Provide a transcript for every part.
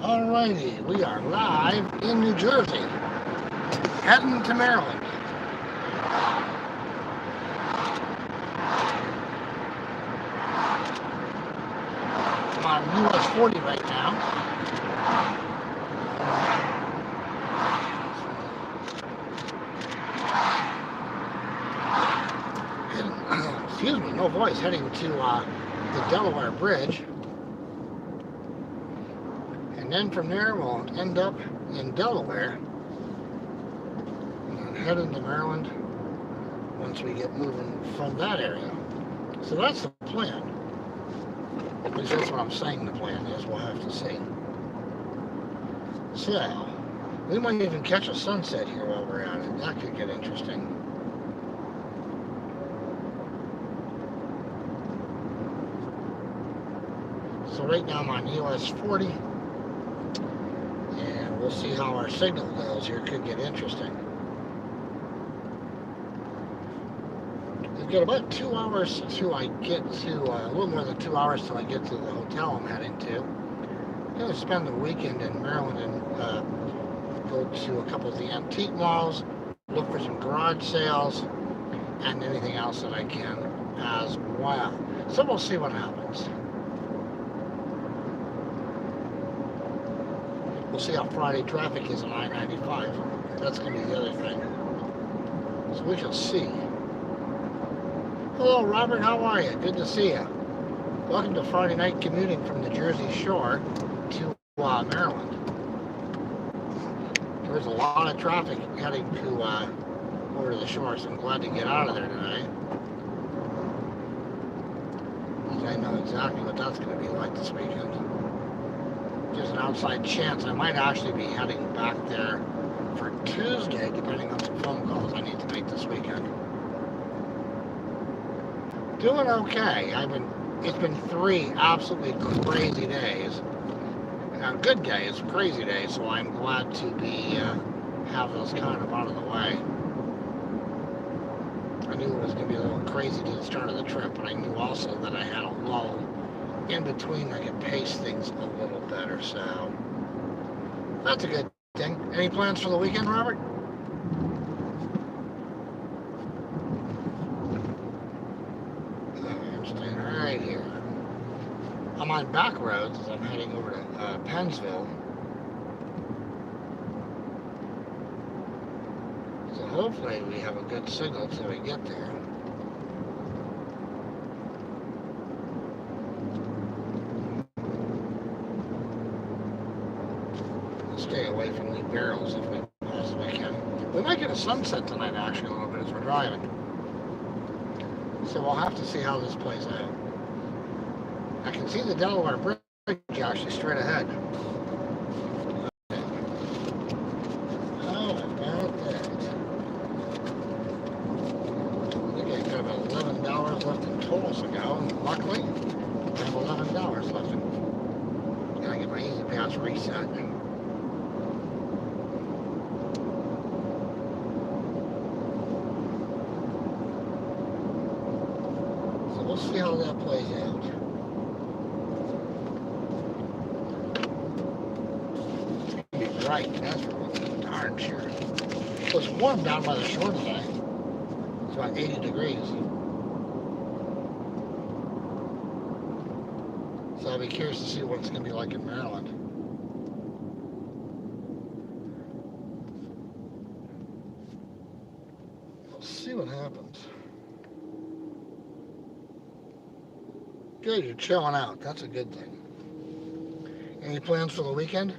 Alrighty, we are live in New Jersey, heading to Maryland. I'm on US 40 right now. Excuse me, no voice, heading to the Delaware Bridge. And then from there we'll end up in Delaware and then head into Maryland once we get moving from that area. So that's the plan. At least that's what I'm saying the plan is. We'll have to see. So, we might even catch a sunset here while we're at it. That could get interesting. So right now I'm on US 40. And we'll see how our signal goes here. Could get interesting. We've got about 2 hours till I get to, a little more than 2 hours till I get to the hotel I'm heading to. I'm going to spend the weekend in Maryland and go to a couple of the antique malls, look for some garage sales, and anything else that I can as well. So we'll see what happens. We'll see how Friday traffic is on I-95. That's going to be the other thing. So we shall see. Hello, Robert. How are you? Good to see you. Welcome to Friday night commuting from the Jersey Shore to Maryland. There's a lot of traffic heading to over to the shore, so I'm glad to get out of there today. Because I know exactly what that's going to be like this weekend. There's an outside chance I might actually be heading back there for Tuesday, depending on some phone calls I need to make this weekend. Doing okay. It's been 3 absolutely crazy days. Good days, crazy days, so I'm glad to be have those kind of out of the way. I knew it was going to be a little crazy to the start of the trip, but I knew also that I had a lull in between. I could pace things a little better, so that's a good thing. Any plans for the weekend, Robert? I'm staying right here. I'm on back roads as I'm heading over to Pennsville. So hopefully we have a good signal till we get there. Stay away from the barrels if we possibly can. We might get a sunset tonight actually a little bit as we're driving. So we'll have to see how this plays out. I can see the Delaware Bridge actually straight ahead. How about that? I think I got about $11 left in tolls to go, and luckily I have $11 left in. Gotta get my Easy Pass reset. So we'll see how that plays out. Right, that's for darn sure. It was warm down by the shore today. It's about 80 degrees. So I'll be curious to see what it's going to be like in Maryland. We'll see what happens. Good, you're chilling out. That's a good thing. Any plans for the weekend?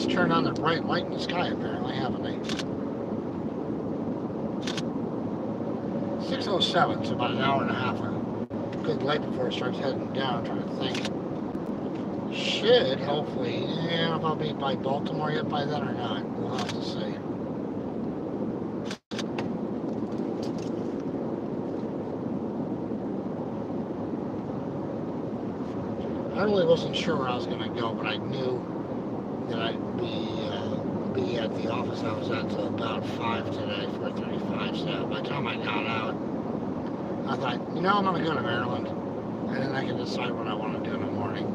Turned on the bright light in the sky, apparently, haven't they? 6:07, so about an hour and a half. A good light before it starts heading down. I'm trying to think. Should, hopefully, I don't know if I'll be by Baltimore yet by then or not. We'll have to see. I really wasn't sure where I was going to go, but I knew that I'd be at the office I was at till about 5 today, 4:35. So by the time I got out, I thought, I'm going to go to Maryland, and then I can decide what I want to do in the morning.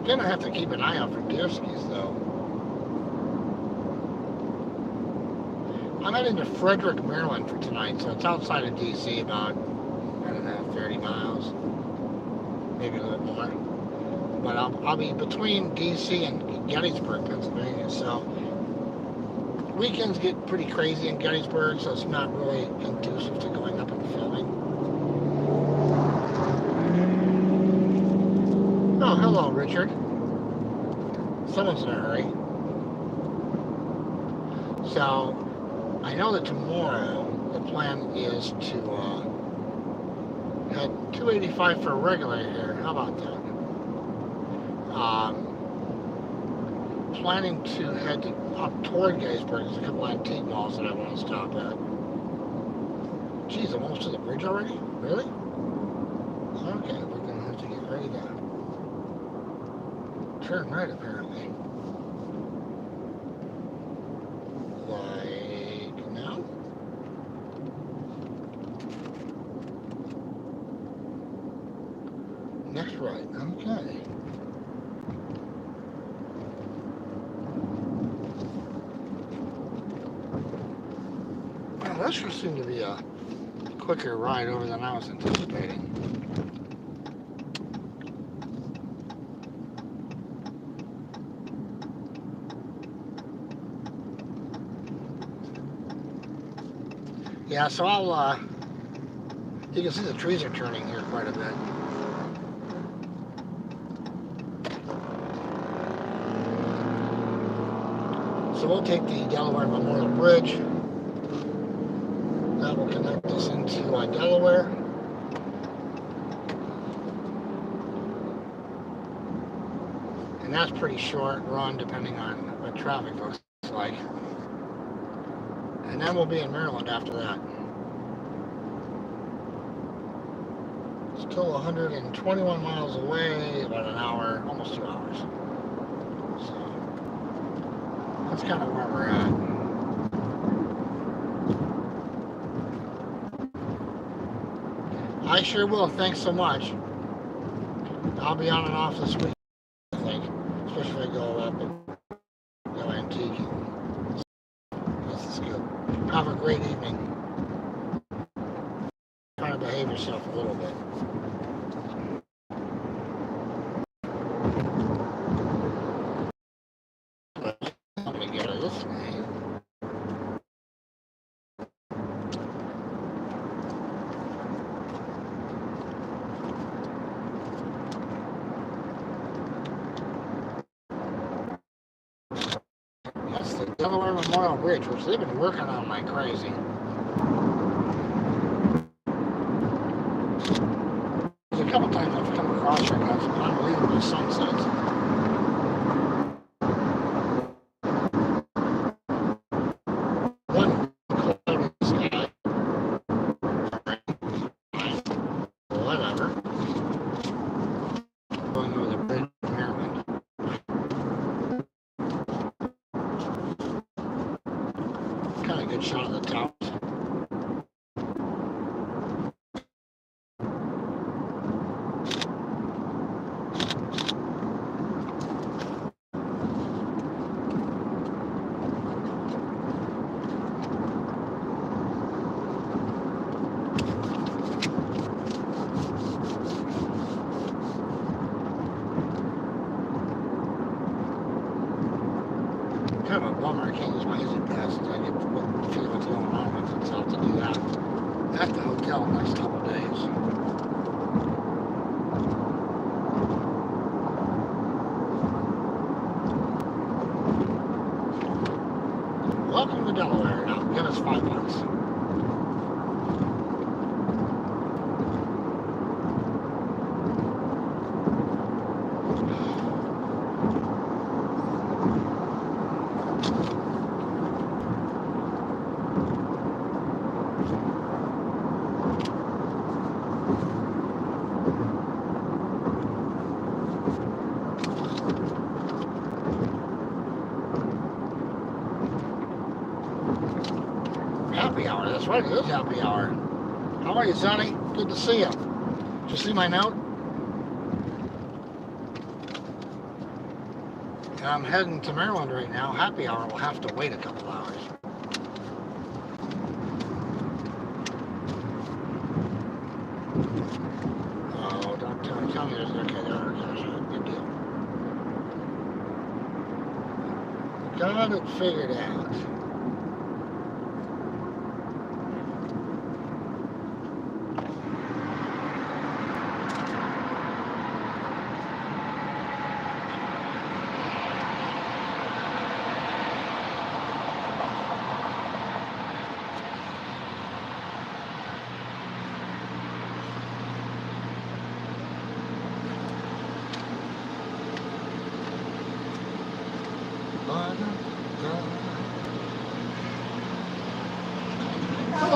Gonna have to keep an eye out for deer skis, though. I'm heading to Frederick, Maryland for tonight, so it's outside of D.C. about, 30 miles, maybe a little more. But I'll be between D.C. and Gettysburg, Pennsylvania, so weekends get pretty crazy in Gettysburg, so it's not really conducive to going up and filming. Oh, hello, Richard. Someone's in a hurry. So, I know that tomorrow the plan is to head 285 for a regular here. How about that? Planning to head up toward Gettysburg. There's a couple antique malls that I want to stop at. Geez, I'm almost to the bridge already? Really? Okay, we're going to have to get ready to turn right, apparently. Like now? Next right, okay. Well, that sure seemed to be a quicker ride over than I was anticipating. Yeah, so you can see the trees are turning here quite a bit. So we'll take the Delaware Memorial Bridge. That will connect us into Delaware. And that's pretty short run depending on what traffic looks like. And then we'll be in Maryland after that. Still 121 miles away, about an hour, almost 2 hours. So that's kind of where we're at. I sure will. Thanks so much. I'll be on and off this week, I think, especially if I go up and go antique. That's the scoop. Have a great evening. Try to behave yourself a little bit. I'm going to get to this name. That's the Delaware Memorial Bridge, which they've been working on like crazy. There's a couple times I've come across here and got some unbelievable sunsets. One cloudy sky. Whatever. Going over the bridge in Maryland. Kind of good shot of the top. Kind of a bummer I can't use my easy pass since I get to feel what's going on with it, so I'll have to do that at the hotel the next couple of days. $5. Happy hour, that's right, it is happy hour. How are you, Sonny? Good to see you. Did you see my note? And I'm heading to Maryland right now. Happy hour will have to wait a couple hours. Oh, don't tell me there's okay there. Good deal. Got it figured out.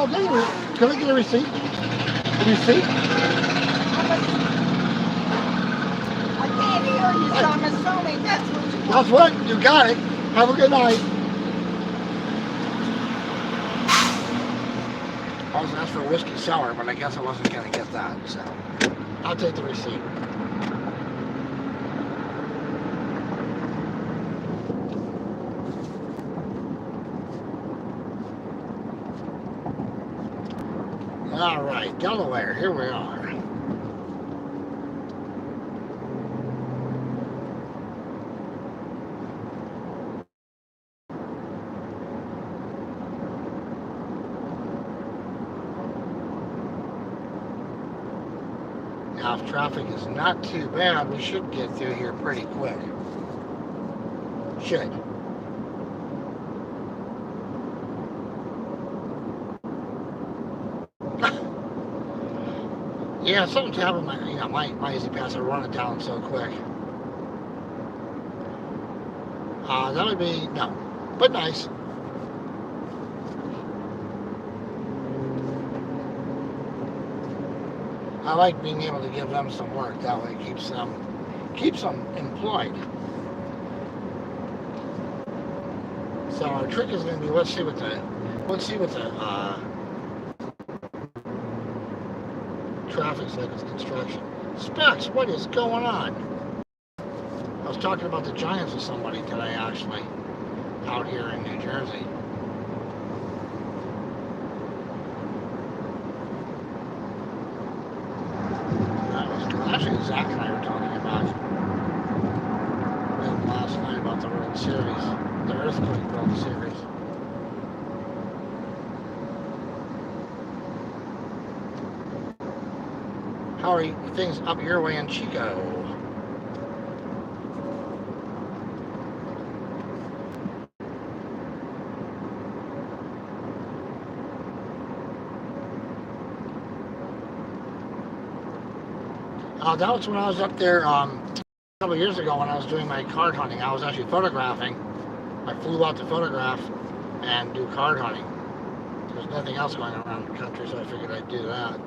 Oh, can I get a receipt? A receipt? I can't hear you, so I'm assuming that's what you want. That's what? You got it. Have a good night. I was asked for a whiskey sour, but I guess I wasn't going to get that, so I'll take the receipt. All right, Delaware, here we are. Now, if traffic is not too bad, we should get through here pretty quick. Should. Yeah, something's happened. My Easy Pass are running down so quick. That would be no, but nice. I like being able to give them some work. That way, it keeps them employed. So our trick is going to be let's see what the traffic's like with construction. Specs, what is going on? I was talking about the Giants with somebody today, actually, out here in New Jersey. That was cool. Actually, Zach and I were talking about them last night about the World Series, the Earthquake World Series. How are things up your way in Chico? That was when I was up there a couple of years ago when I was doing my card hunting. I was actually photographing. I flew out to photograph and do card hunting. There's nothing else going on around the country, so I figured I'd do that.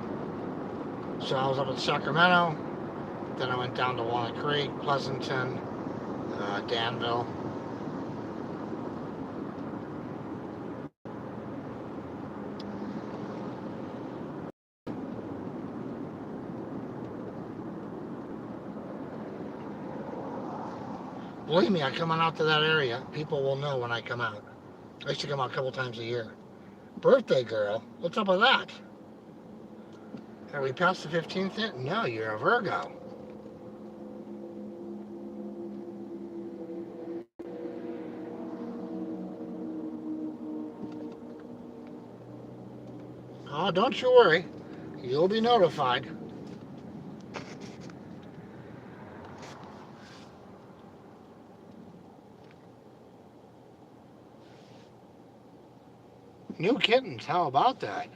So I was up in Sacramento, then I went down to Walnut Creek, Pleasanton, Danville. Believe me, I come on out to that area. People will know when I come out. I used to come out a couple times a year. Birthday girl, what's up with that? Are we past the 15th yet? No, you're a Virgo. Oh, don't you worry. You'll be notified. New kittens, how about that?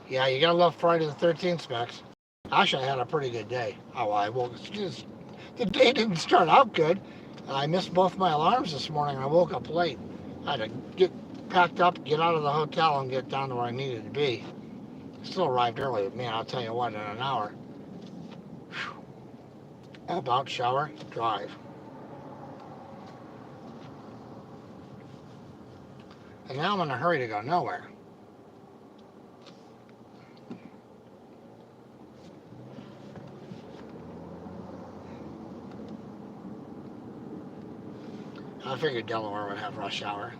Yeah, you gotta love Friday the 13th, Specs. Actually, I had a pretty good day. Oh, well, I woke. Just, the day didn't start out good. I missed both my alarms this morning. I woke up late. I had to get packed up, get out of the hotel, and get down to where I needed to be. Still arrived early, but man, I'll tell you what, in an hour. Whew. About shower, drive. And now I'm in a hurry to go nowhere. I figured Delaware would have rush hour.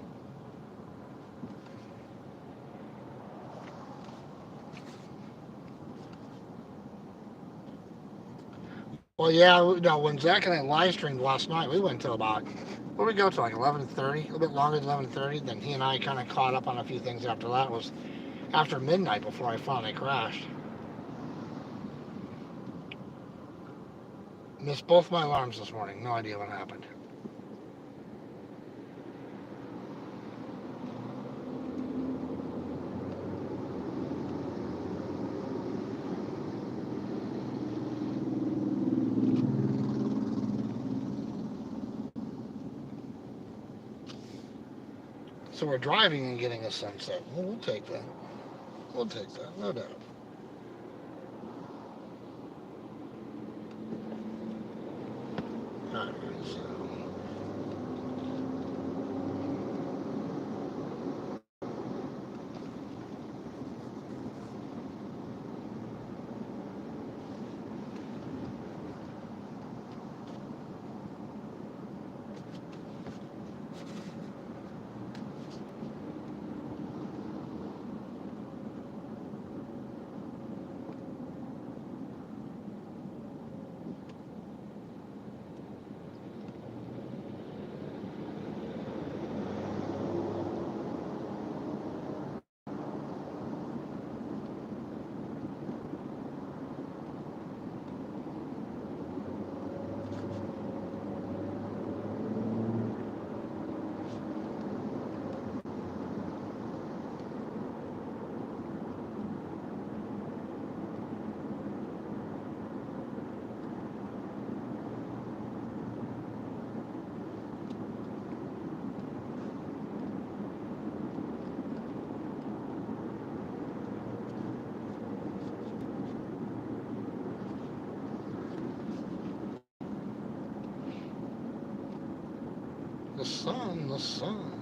Well, yeah, no, when Zach and I live streamed last night, we went till about, where we go to, like 11:30, a little bit longer than 11:30. Then he and I kind of caught up on a few things after that. It was after midnight before I finally crashed. Missed both my alarms this morning. No idea what happened. So we're driving and getting a sunset. Well, we'll take that. We'll take that, no doubt. All right, so. The sun, the sun.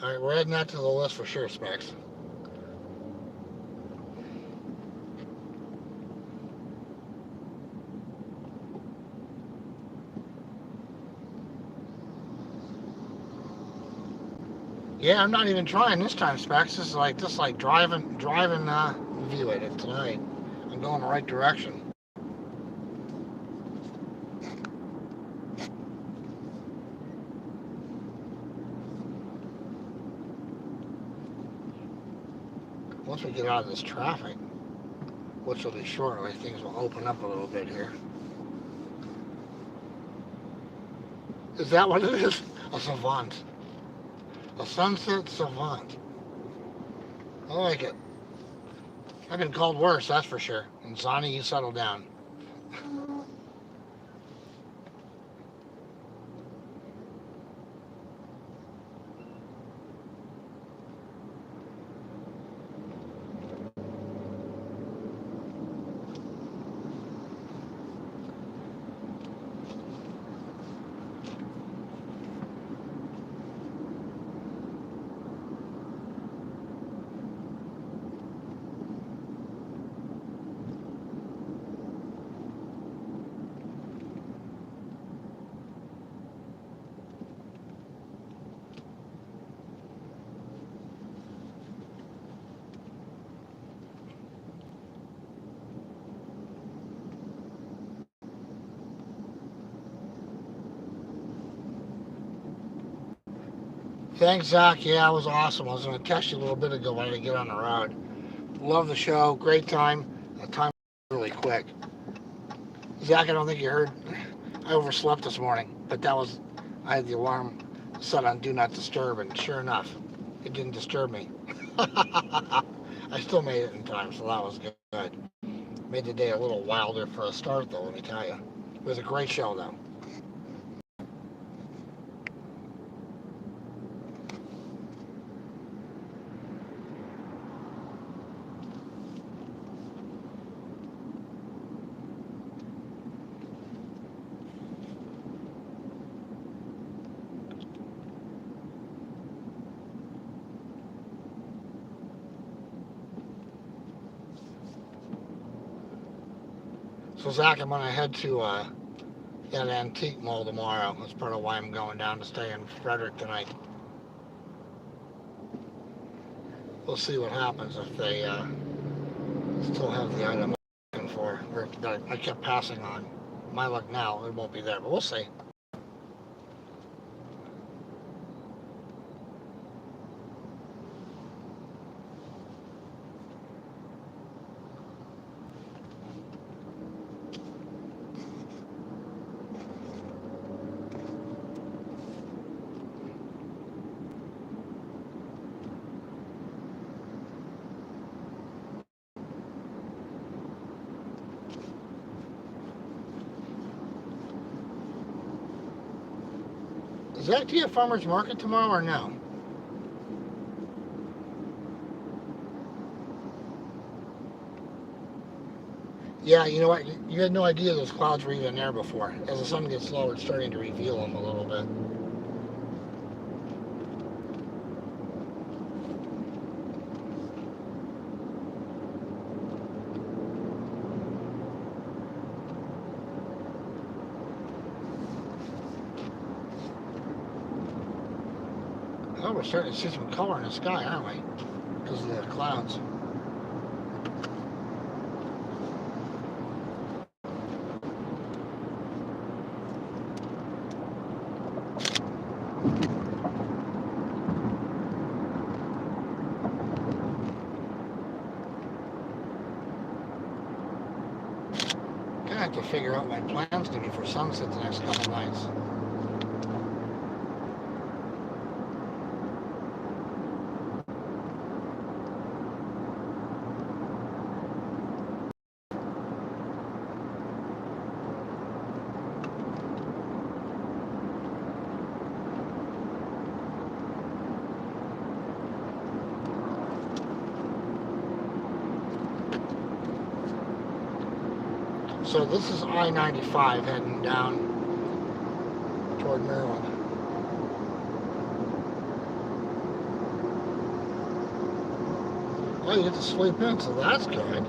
All right, we're adding that to the list for sure, Specs. Yeah, I'm not even trying this time, Specs. This is like just like driving, view it tonight. I'm going the right direction. Once we get out of this traffic, which will be shortly, things will open up a little bit here. Is that what it is? A savant. A sunset savant. I like it. I've been called worse, that's for sure. And Zani, you settle down. Thanks, Zach. Yeah, it was awesome. I was going to text you a little bit ago when I get on the road. Love the show. Great time. The time was really quick. Zach, I don't think you heard. I overslept this morning, but I had the alarm set on Do Not Disturb, and sure enough, it didn't disturb me. I still made it in time, so that was good. Made the day a little wilder for a start, though, let me tell you. It was a great show, though. So, Zach, I'm going to head to that antique mall tomorrow. That's part of why I'm going down to stay in Frederick tonight. We'll see what happens if they still have the item I'm looking for, or that I kept passing on. My luck now, it won't be there, but we'll see. Is that actually a farmer's market tomorrow or no? Yeah, you know what? You had no idea those clouds were even there before. As the sun gets lower, it's starting to reveal them a little bit. Oh, we're starting to see some color in the sky, aren't we? Because of the clouds. Gonna have to figure out what my plan's gonna be for sunset the next couple nights. So this is I-95 heading down toward Maryland. Well, you get to sleep in, so that's good.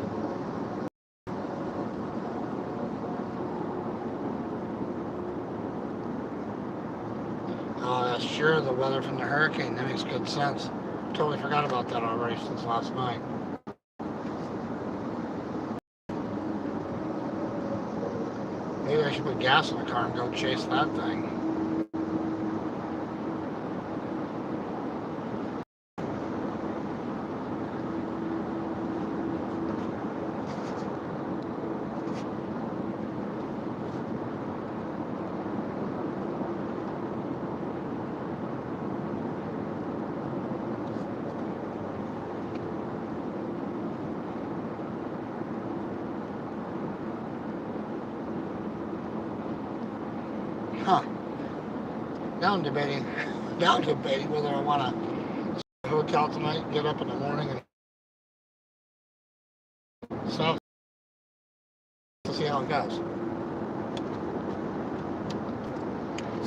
Sure, the weather from the hurricane, that makes good sense. Totally forgot about that already since last night. Maybe I should put gas in the car and go chase that thing. Huh. Now I'm debating whether I want to stay at the hotel tonight, get up in the morning, and south to see how it goes.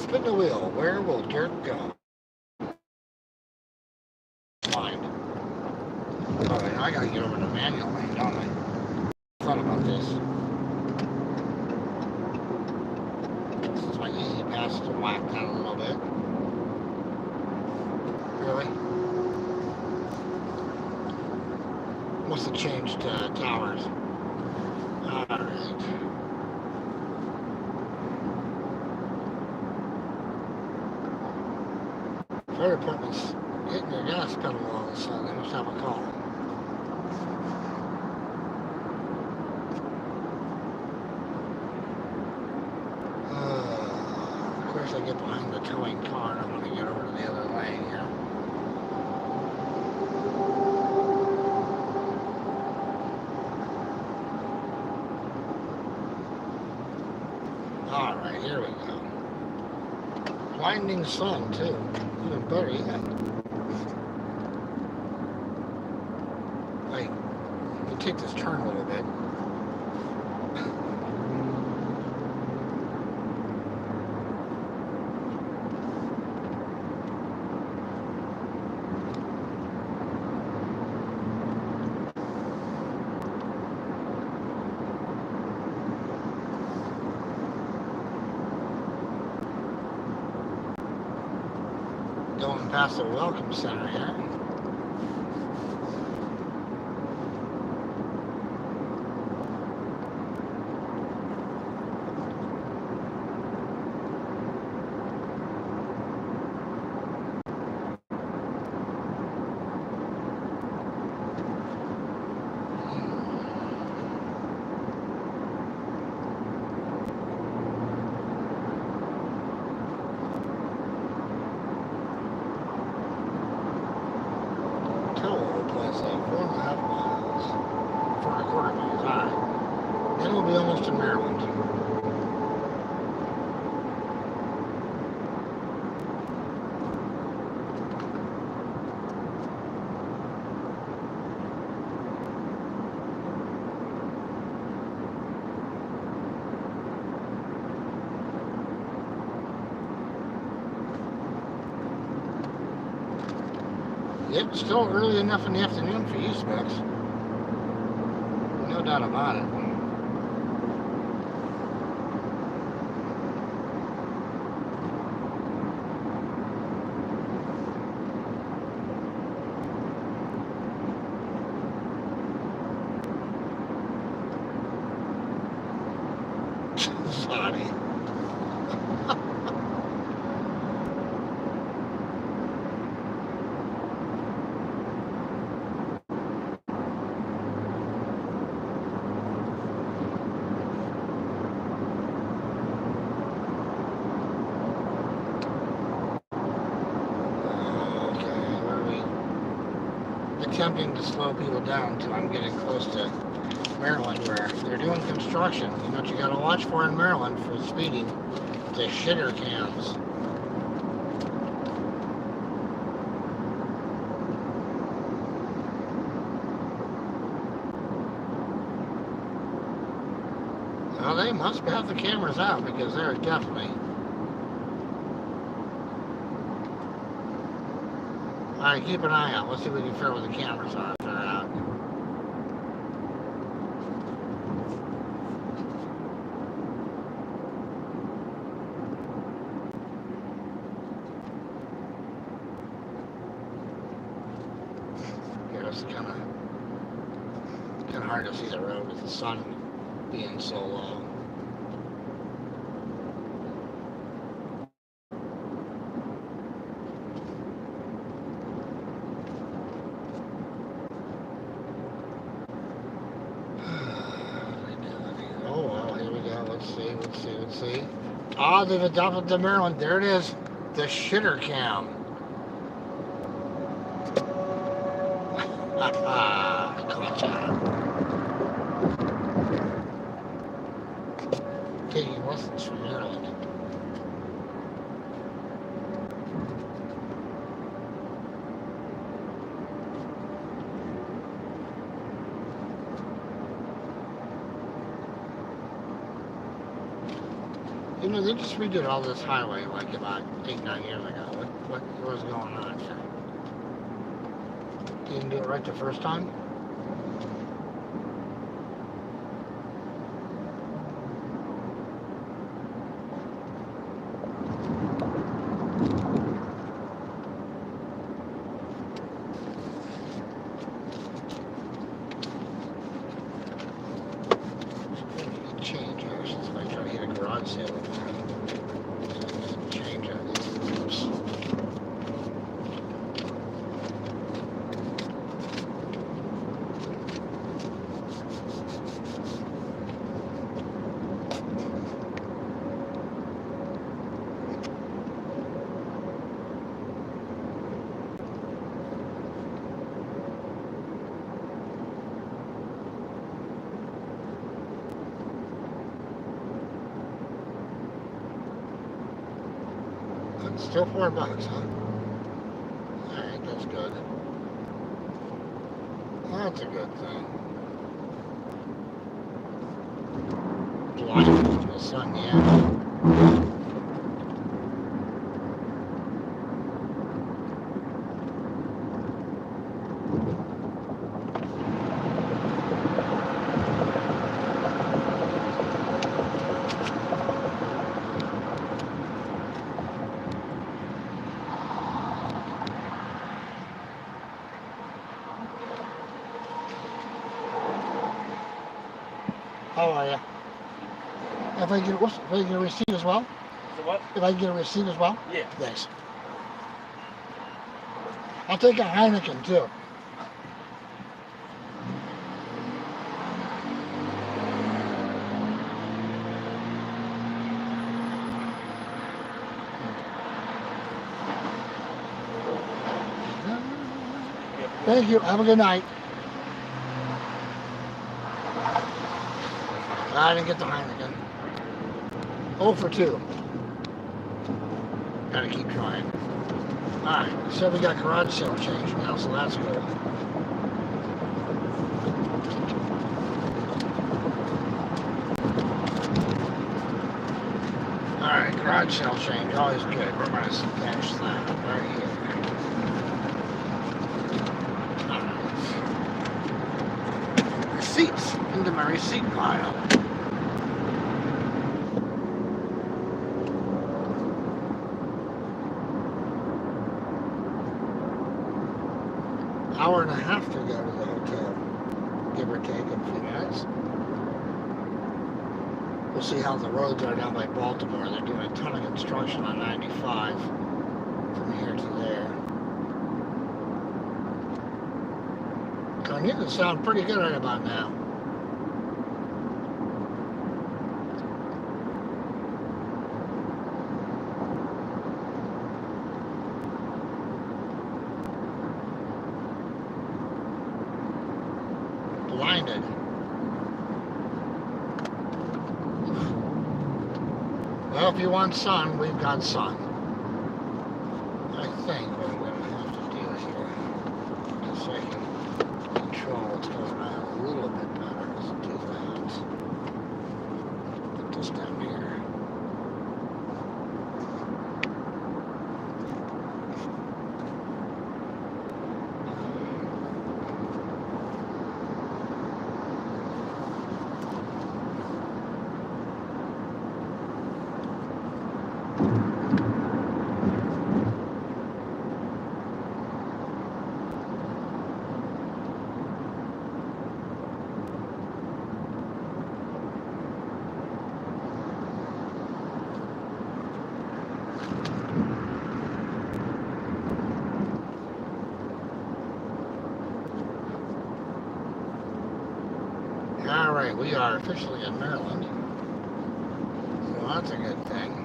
Spin the wheel. Where will Dirk go? Mind. Alright, now I gotta get over to manual lane, don't I? Thought about this. Since my easy pass is whacked out a little bit. Really? Must have changed towers. Alright. fire department's hitting their gas pedal all of a sudden. They must have a call. Of course, I get behind the towing car and I want to get over to the other lane here. Alright, here we go. Blinding sun, too. Even better yet. Like, let me take this turn a little bit. Going past the Welcome Center here. Plus 4.5 miles, 4.25 miles. Alright. Then we'll be almost in Maryland. Yep, still early enough in the afternoon for you, Specs. No doubt about it. Sorry. Attempting to slow people down until I'm getting close to Maryland, where they're doing construction. You know what you gotta watch for in Maryland for speeding? The shitter cams. Well, they must have the cameras out because they're definitely. Alright, keep an eye out. Let's see if we can figure out where the cameras are if they're out. Here, it's kind of hard to see the road with the sun being so low. Let's see. Ah, they've adopted the Maryland. There it is. The shitter cam. Gotcha. Taking lessons from Maryland. You know, they just redid all this highway like about 8-9 years ago. What was going on here? Didn't do it right the first time? Change here since I try to hit a garage sale. Change it. Oops. It's still $4, huh? Alright, that's good. That's a good thing. Blinded from the sun, yeah. How are you? If I get a receipt as well? The what? If I get a receipt as well? Yeah. Thanks. I'll take a Heineken too. Thank you. Have a good night. I didn't get the Heineken. 0 for 2. Gotta keep trying. Alright, so we got garage sale change now, so that's cool. Alright, garage sale change, always good. We're gonna finish that right here. Alright. Receipts into my receipt pile. Hour and a half to go to the hotel, give or take a few minutes. We'll see how the roads are down by Baltimore. They're doing a ton of construction on 95 from here to there. Starting to sound pretty good right about now. Blinded. Well, if you want sun, we've got sun. I think what I'm going to have to do here, just so I can control what's going on a little bit better, is do that. Put this down here. Alright, we are officially in Maryland. So that's a good thing.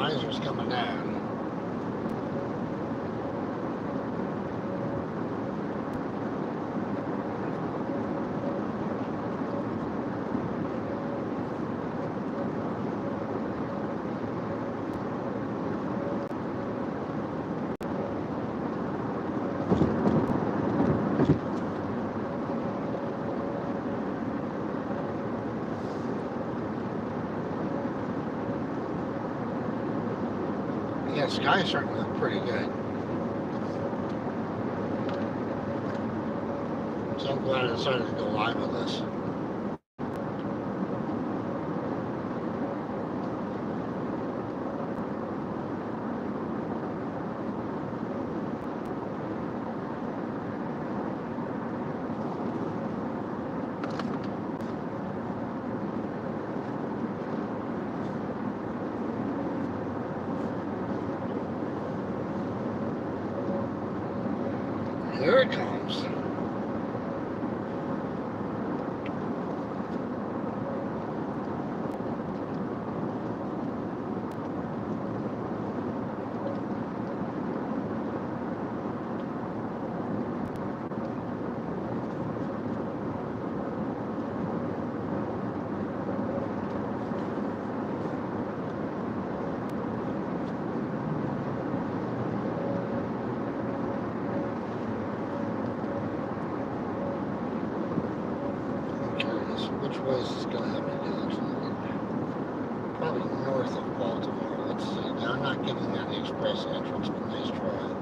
Visor's coming down. Yeah, sky's starting to look pretty good. So I'm glad I decided to go live with this. Here it comes. Which way is this going to have me go tonight? Probably north of Baltimore. Let's see. Now, I'm not getting that express entrance, but nice try.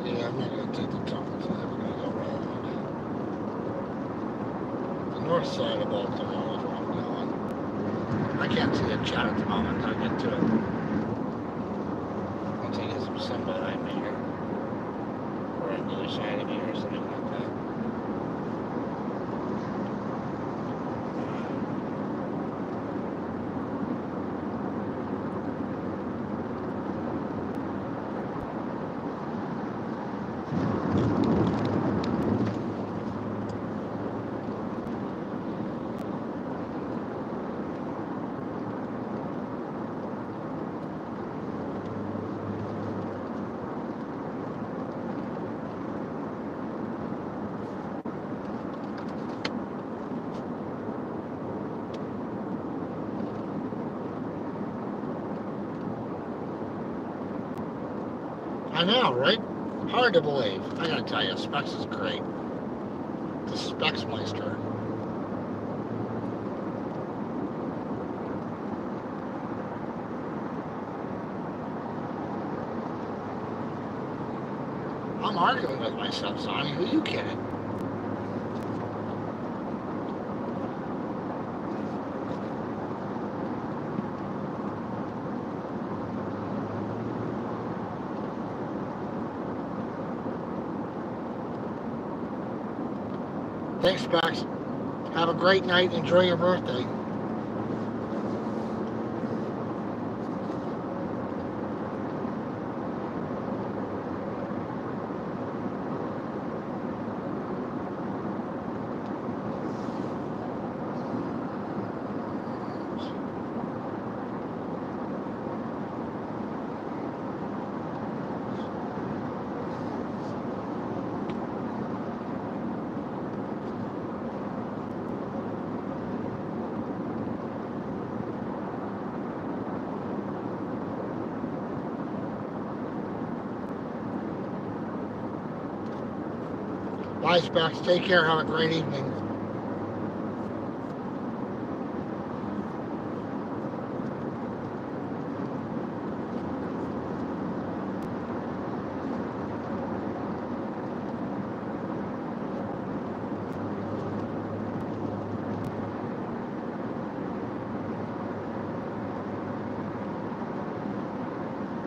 Yeah, I'm not going to take the tunnel, so I'm going to go around. The north side of Baltimore is where I'm going. I can't see the chat at the moment. I'll get to it. I'll take some sun behind me here. Or on the other side of me or something like that. I know, right? Hard to believe. I gotta tell you, Specs is great. The Specs Meister. I'm arguing with myself, Sonny. Who you kidding? Thanks, Specs. Have a great night. Enjoy your birthday. Bye, Specs. Take care. Have a great evening.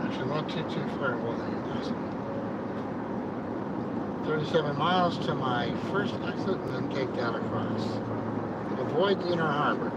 Actually, not too far away. 37 miles to my first exit and then take that across. Avoid the inner harbor.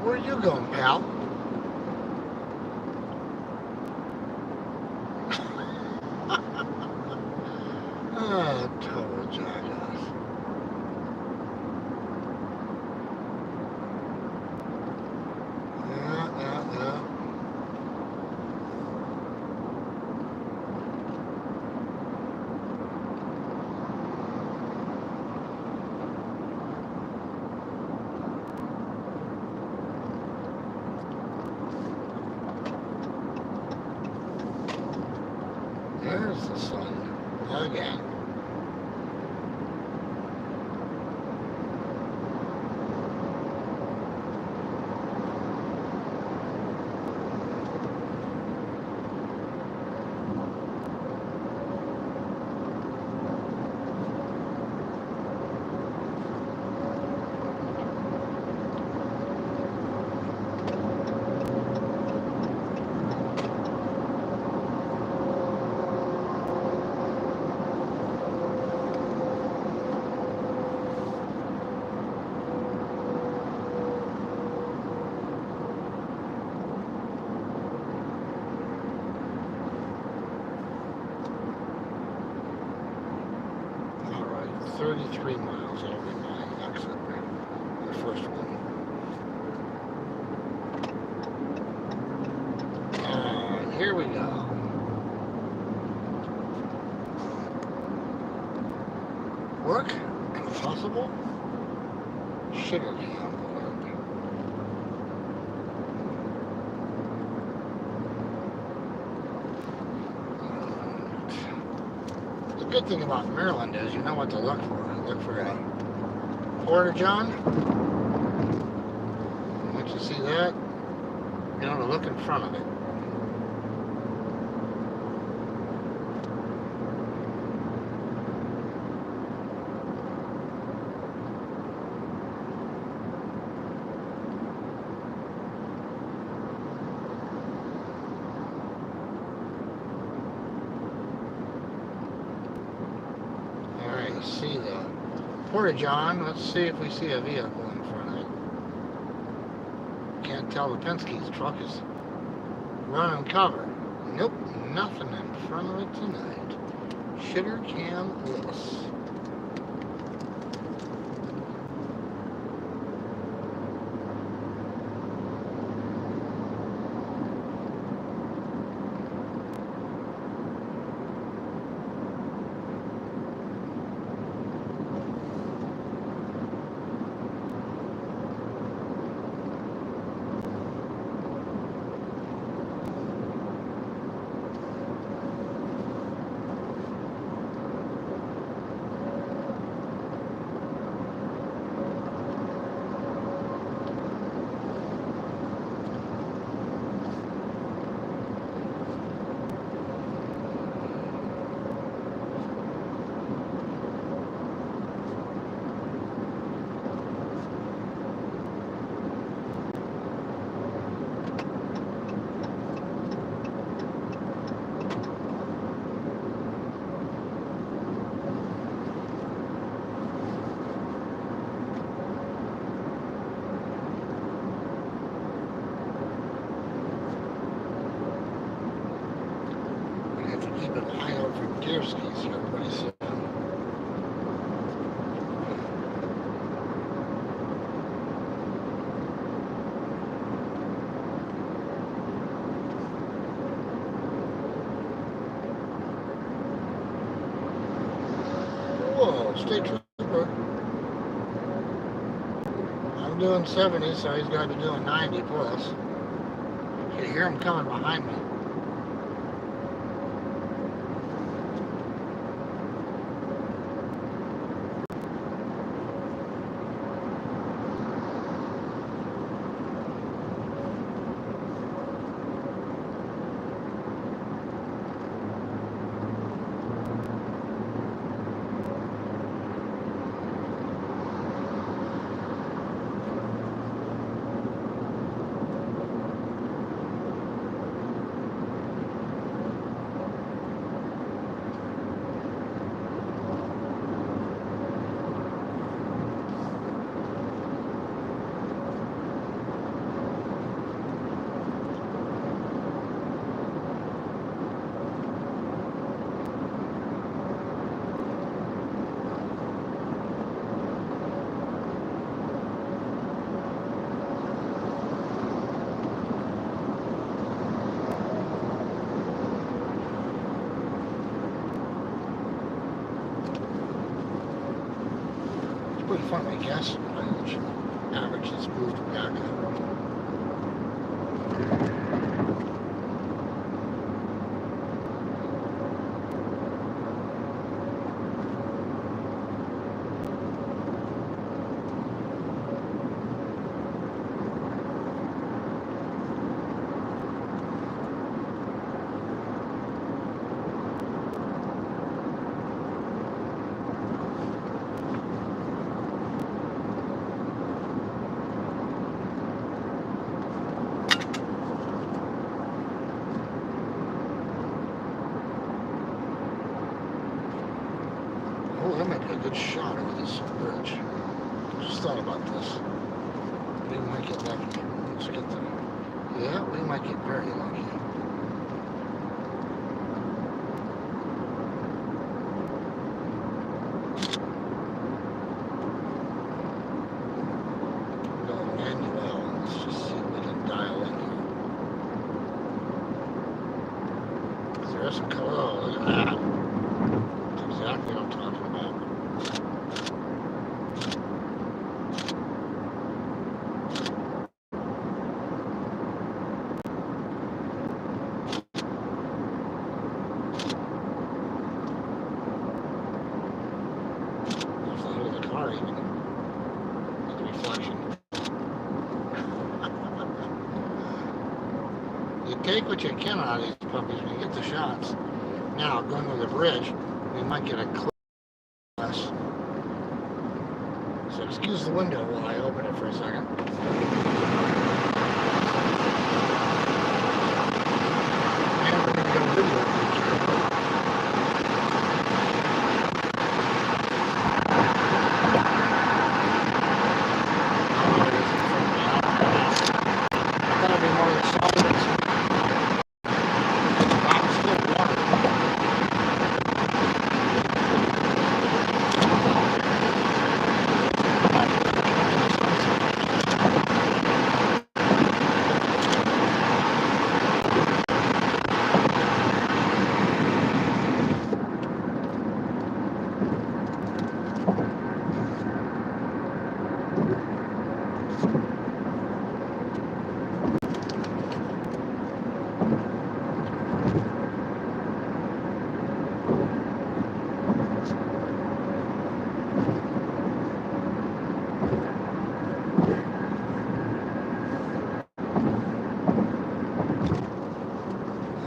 Where are you going, pal? Ah, total jackass. Yeah. There's the sun again. All right, 33 miles over my exit. The first one. And here we go. Work impossible. Sugar cane alert. The good thing about Maryland is you know what to look for. Look for a porta-john. Once you see that, you know to look in front of it. Alright, see the porta-john. Let's see if we see a vehicle in front of it. Can't tell the Penske's truck is running cover. Nope, nothing in front of it tonight. Shitter cam-less. Keep an eye out for deer skis here pretty soon. Whoa, state trooper. I'm doing 70, so he's got to be doing 90 plus. You can hear him coming behind me. Pretty funny, gas mileage average has moved back up. Oh, that might be a good shot over this bridge. Just thought about this. We might get lucky. Let's get them. Yeah, we might get very lucky. Go Manuel. Let's just see if we can dial in here. 'Cause there is some color. Oh, look at that. That's exactly what I'm talking about. There's the hood of the car even. The reflection. You take what you can out of these puppies when you get the shots. Now, going over the bridge, we might get a class. So excuse the window while I open it for a second. And we're going to get a video of these. That'll be more than solids. Wow, still water.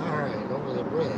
Alright, over the bridge.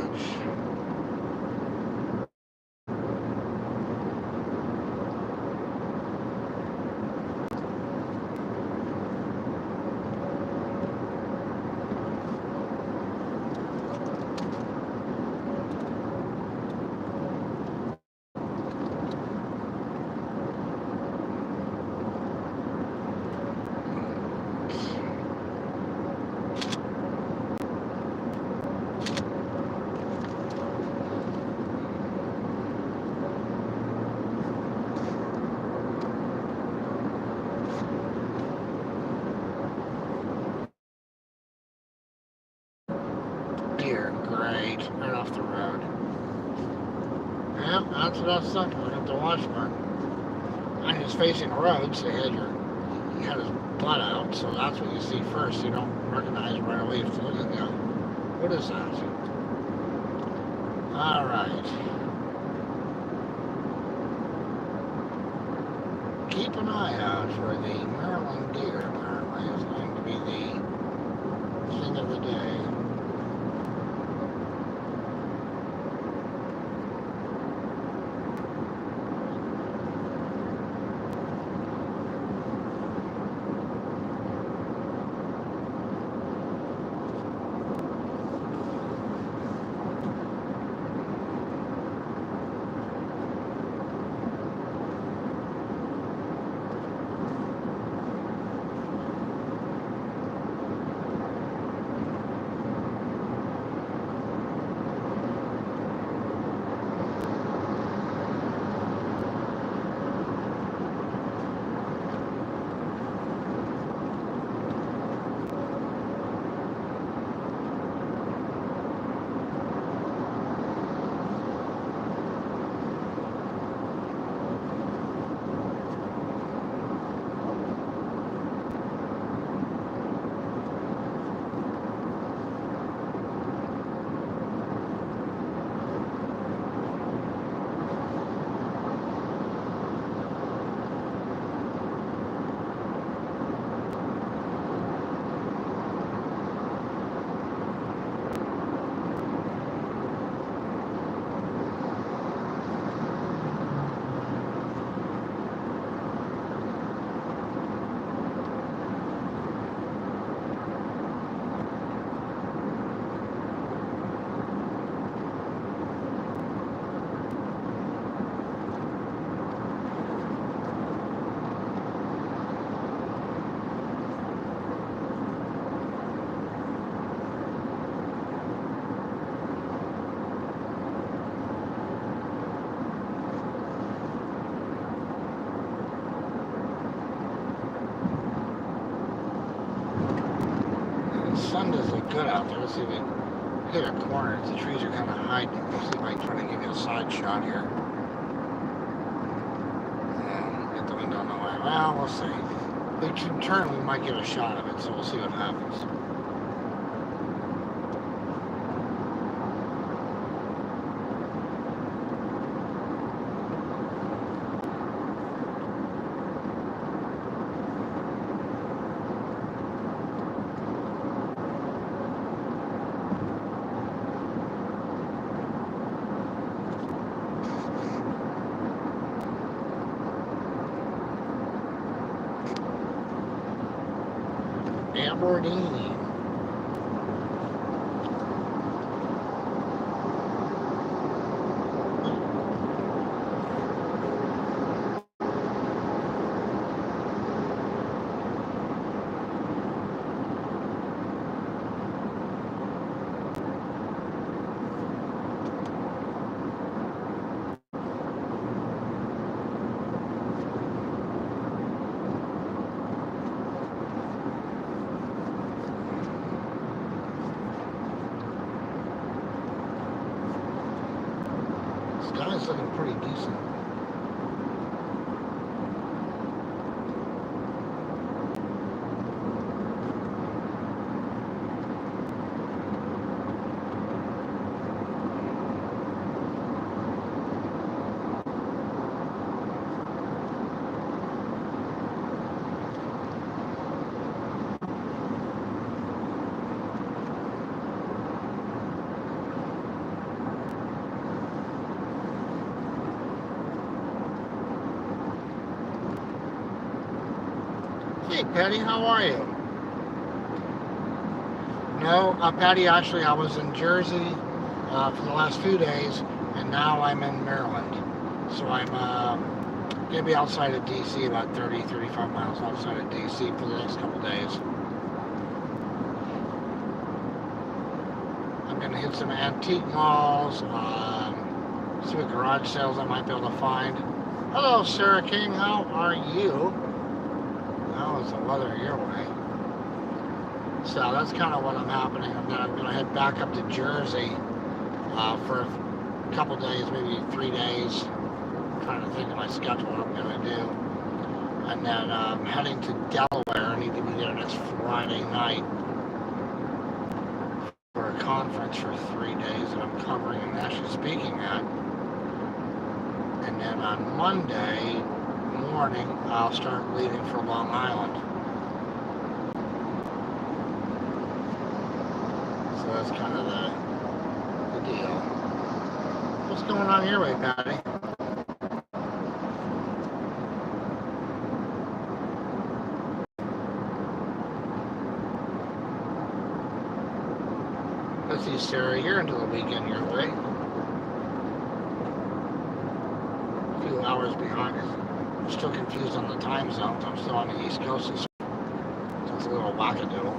Deer, great, right off the road. Yep, that's what I was thinking. We'd have to watch one. And he's facing the road, so he had his butt out, so that's what you see first. You don't recognize right away if you look at him. What is that? Alright. Keep an eye out for the Maryland deer, apparently. It's going to be the thing of the day. windows look good out there. Let's see if we hit a corner. The trees are kind of hiding. Let's see if I can try to give you a side shot here. Get the window in the way. Well, we'll see. If we can turn, we might get a shot of it, so we'll see what happens. Aberdeen. Sky's looking pretty decent. Hey, Patty, how are you? No, Patty, actually, I was in Jersey for the last few days, and now I'm in Maryland. So I'm going to be outside of D.C., about 35 miles outside of D.C. for the next couple days. I'm going to hit some antique malls, see what garage sales I might be able to find. Hello, Sarah King, how are you? How is the weather your way? So that's kind of what I'm happening. And then I'm going to head back up to Jersey for a couple days, maybe 3 days. I'm trying to think of my schedule, what I'm going to do. And then I'm heading to Delaware. I need to be there next Friday night for a conference for 3 days that I'm covering and actually speaking at. And then on Monday morning, I'll start leaving for Long Island. So that's kind of the deal. What's going on your way, Patty? Let's see, Sarah, you're into the weekend your way. A few hours behind us. I'm still confused on the time zones. I'm still on the East Coast, so it's a little wackadoodle.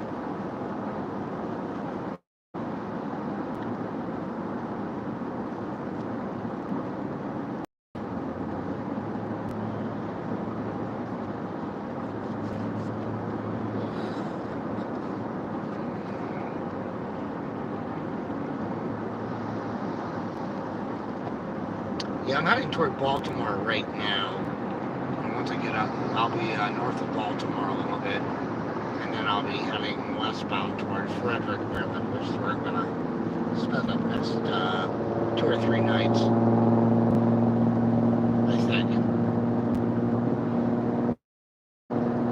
Yeah, I'm heading toward Baltimore right now. And once I get up, I'll be north of Baltimore a little bit. And then I'll be heading westbound toward Frederick, Maryland, which is where I'm going to spend the next 2 or 3 nights, I think.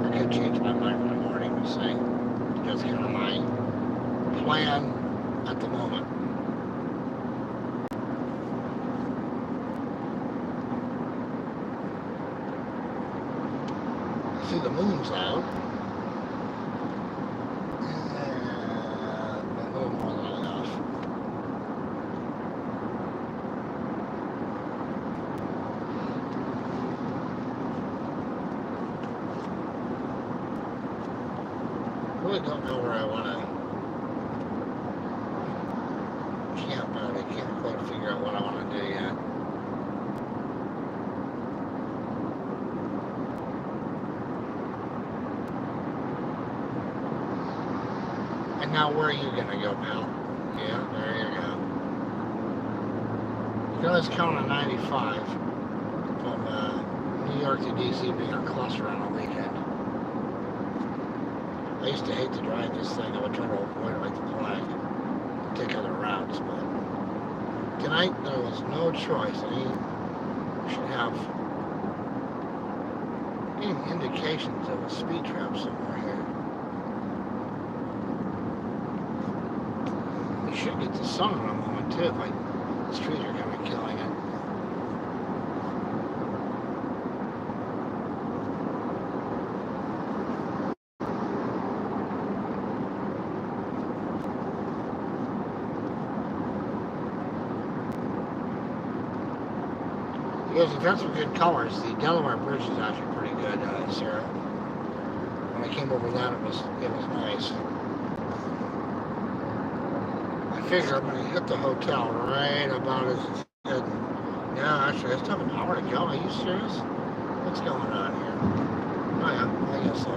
I could change my mind in the morning, we'll see. That's kind of my plan at the moment. See, the moon's out. A little more than enough. Really don't know where I want to camp out. I can't quite figure out what I want to do yet. And now where are you gonna go, pal? Yeah, there you go. You can always count on 95 from New York to DC being a cluster on a weekend. I used to hate to drive this thing. I would try to avoid it like the plague. Take other routes, but tonight there was no choice. I mean, we should have any indications of a speed trap somewhere here. We should get the sun in a moment too, but these trees are kind of killing it. Because we've had some good colors. The Delaware Bridge is actually pretty good, Sarah. When I came over that, it was nice. I figure I'm going to hit the hotel right about as it's heading. Yeah, actually, I still have an hour to go. Are you serious? What's going on here? Oh yeah, I guess so.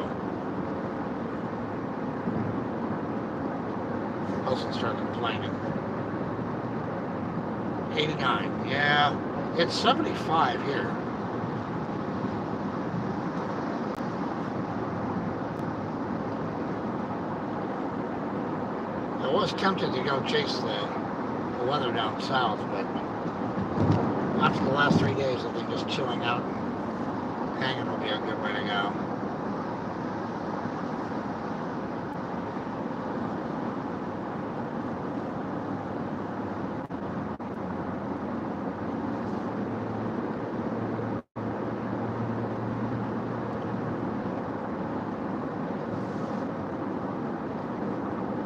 I was going to start complaining. 89, yeah. It's 75 here. I was tempted to go chase the weather down south, but after the last 3 days, I think just chilling out and hanging will be a good way to go.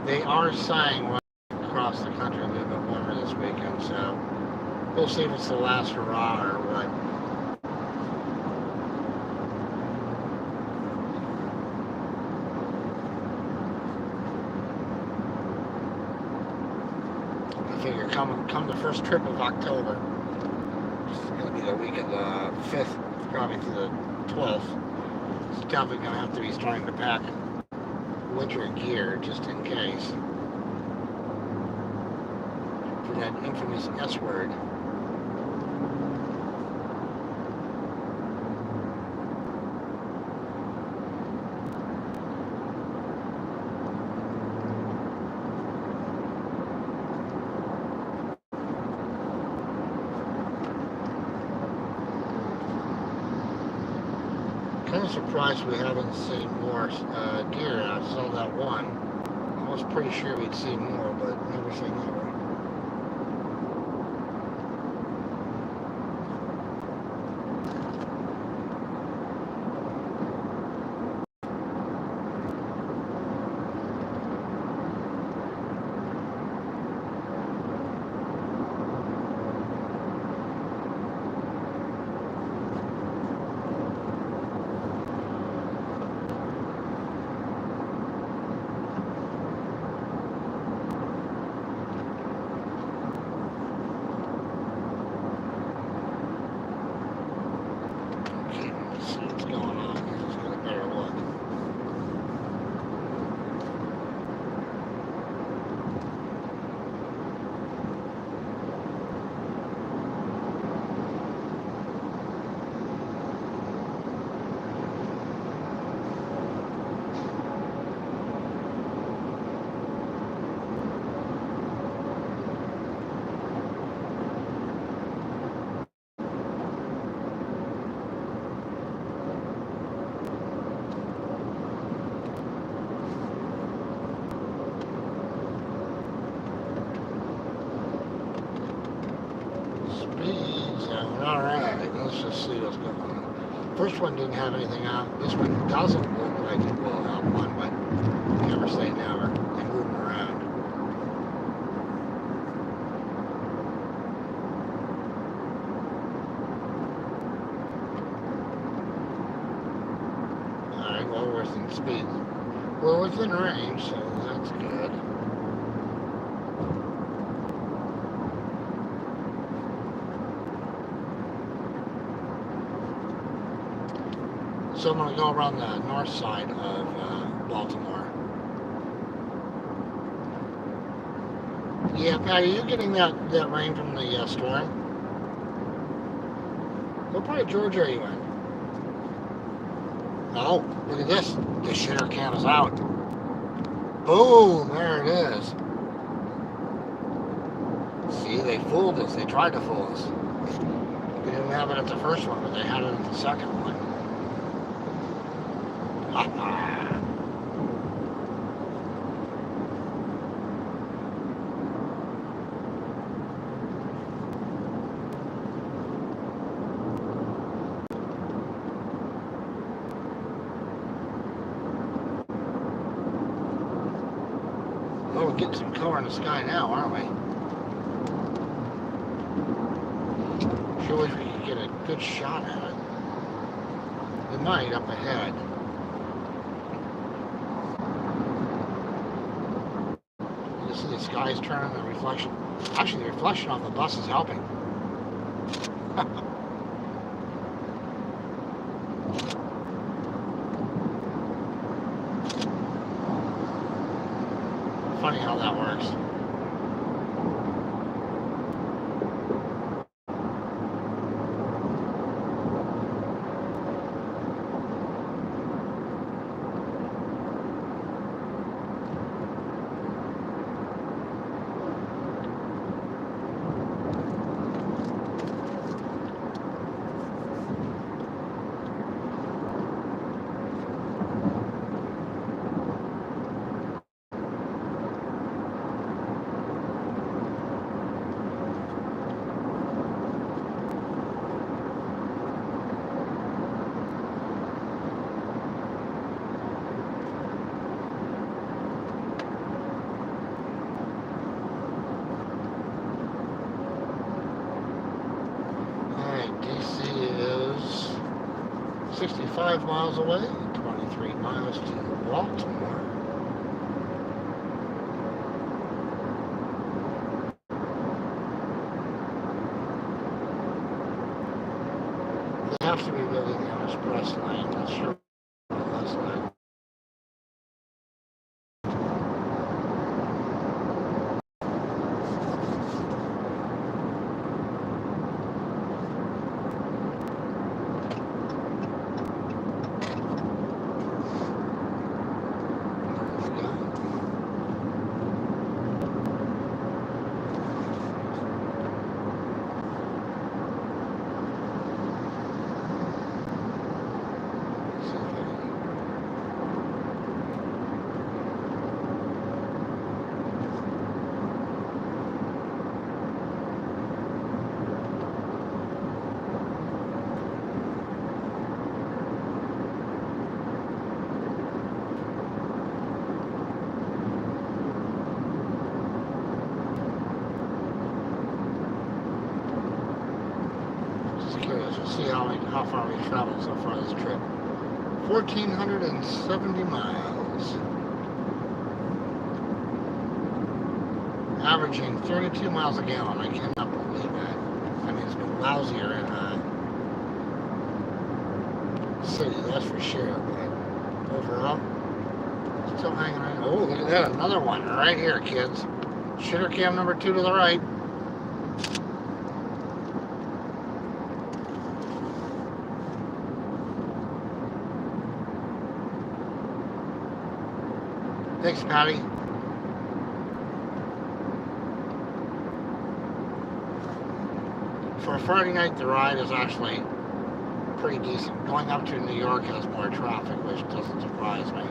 They are saying across the country a little bit warmer this weekend, so we'll see if it's the last hurrah or what. I figure come the first trip of October, it's going to be the week of the 5th, probably to the 12th. It's definitely going to have to be starting to pack winter gear just in case for that infamous S word. Kind of surprised we haven't seen more deer. I saw that one. I was pretty sure we'd see more, but never say never. Alright, let's just see what's going on. First one didn't have anything out. This one doesn't look like it will have one, but never say never. And moving around. Alright, well, we're within speed. We're within range, so that's good. So I'm going to go around the north side of Baltimore. Yeah, Patty, you getting that rain from the storm? What part of Georgia are you in? Oh, look at this. The shitter cam is out. Boom, there it is. See, they fooled us. They tried to fool us. They didn't have it at the first one, but they had it at the second one. Ha ha. Well, we're getting some color in the sky now, aren't we? Sure wish we could get a good shot at it. We might up ahead. You see the sky's turning, the reflection. Actually, the reflection off the bus is helping. Funny how that works. DC is 65 miles away, 23 miles to Baltimore. They have to be building the express line, that's sure. That's like, see how far we've traveled so far this trip. 1,470 miles. Averaging 32 miles a gallon. I cannot believe that. I mean, it's been lousier in city, that's for sure. But overall, still hanging around. Oh, look at that. Another one right here, kids. Shitter cam number 2 to the right. Thanks, Patty. For a Friday night, the ride is actually pretty decent. Going up to New York has more traffic, which doesn't surprise me.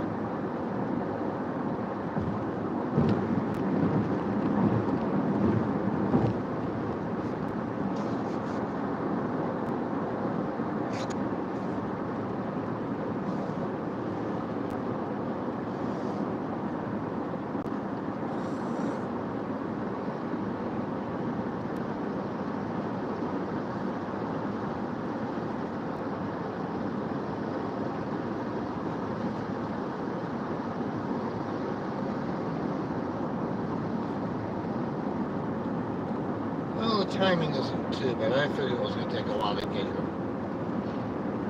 Well, the timing isn't too bad. I figured it was going to take a while to get here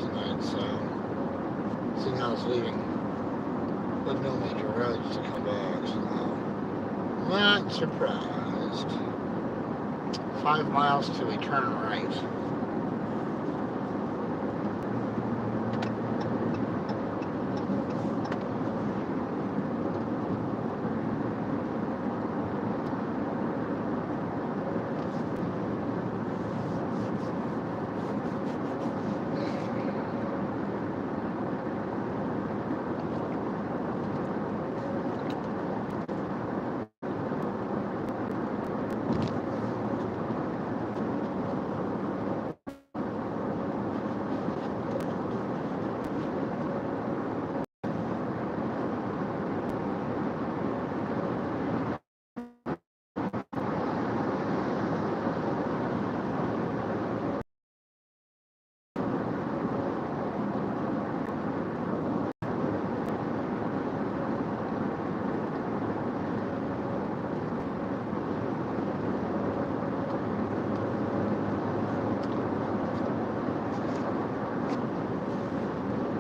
tonight, so seeing how it's leaving with no major roads to come back, so not surprised. east. 5 miles till we turn right.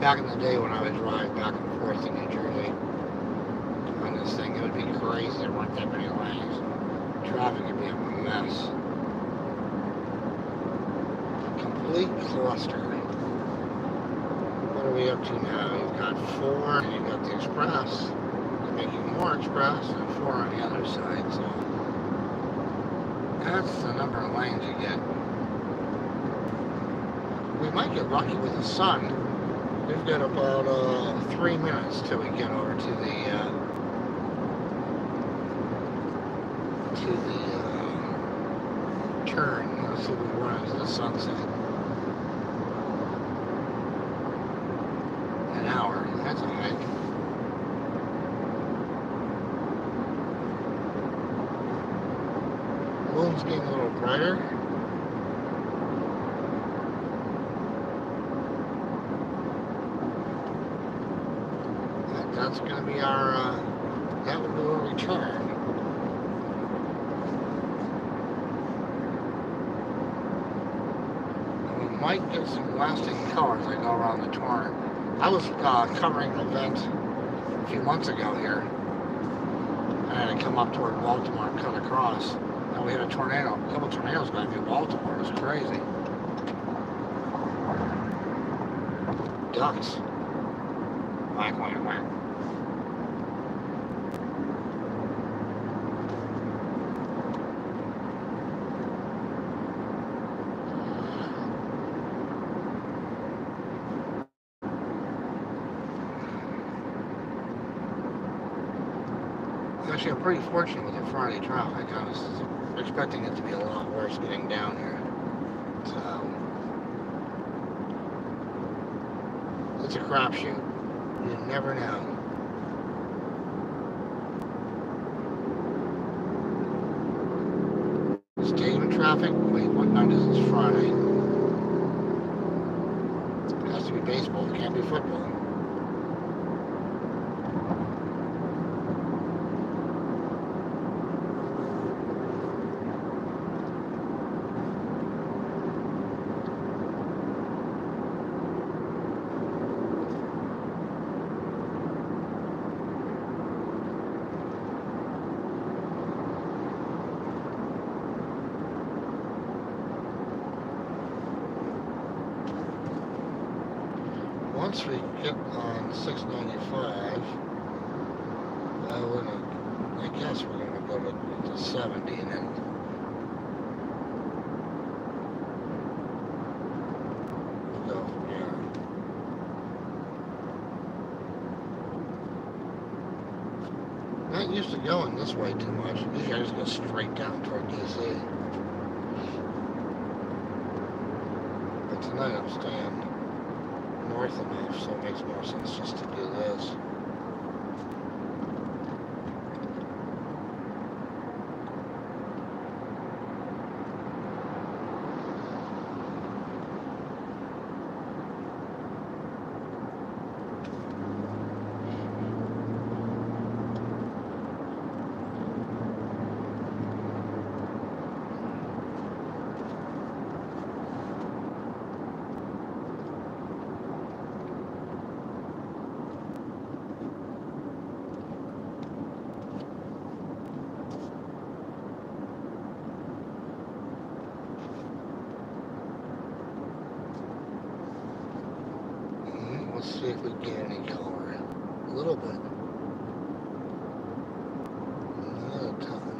Back in the day when I would drive back and forth to New Jersey on this thing, it would be crazy. There weren't that many lanes. Traffic would be a mess. Complete cluster. What are we up to now? You've got 4, and you've got the express. They're making more express, and 4 on the other side. So that's the number of lanes you get. We might get lucky with the sun. We've got about 3 minutes till we get over to the turn. Let's see if we run into the sunset. An hour. That's a hike. Moon's getting a little brighter. That's going to be our, that would be our return. And we might get some lasting color as I go around the turn. I was covering an event a few months ago here. I had to come up toward Baltimore and cut across. And we had a tornado, a couple tornadoes going through Baltimore. It was crazy. Ducks. Whack, whack, whack. Actually, I'm pretty fortunate with the Friday traffic. I was expecting it to be a lot worse getting down here. So, it's a crapshoot. You never know. Stadium traffic? Wait, what night is this? Friday. It has to be baseball. It can't be football. Once we get on 695, I guess we're going to go to 70 and then we'll go from there. Not used to going this way too much. Usually I just go straight down toward DC. But tonight I'm staying north enough, so it makes more sense just to do this. Let's see if we get any color. A little bit. Not a ton.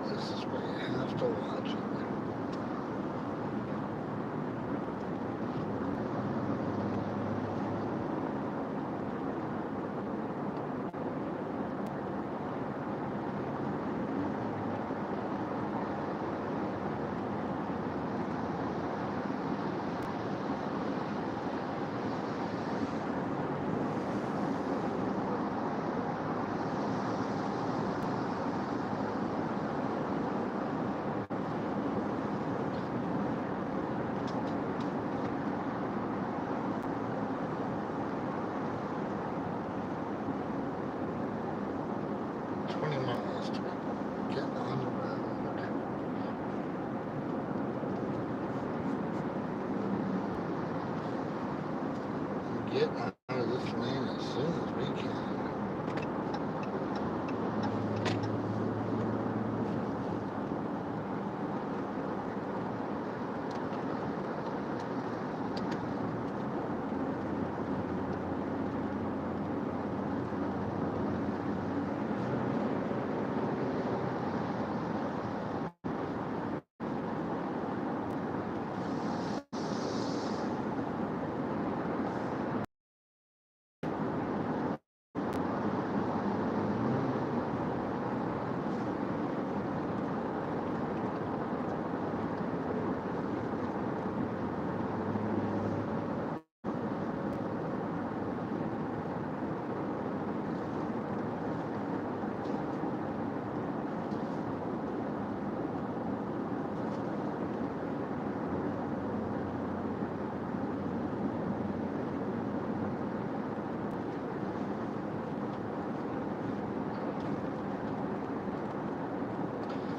This is where you have to watch it. Miles to get on the road. Get out of this lane as soon as we can.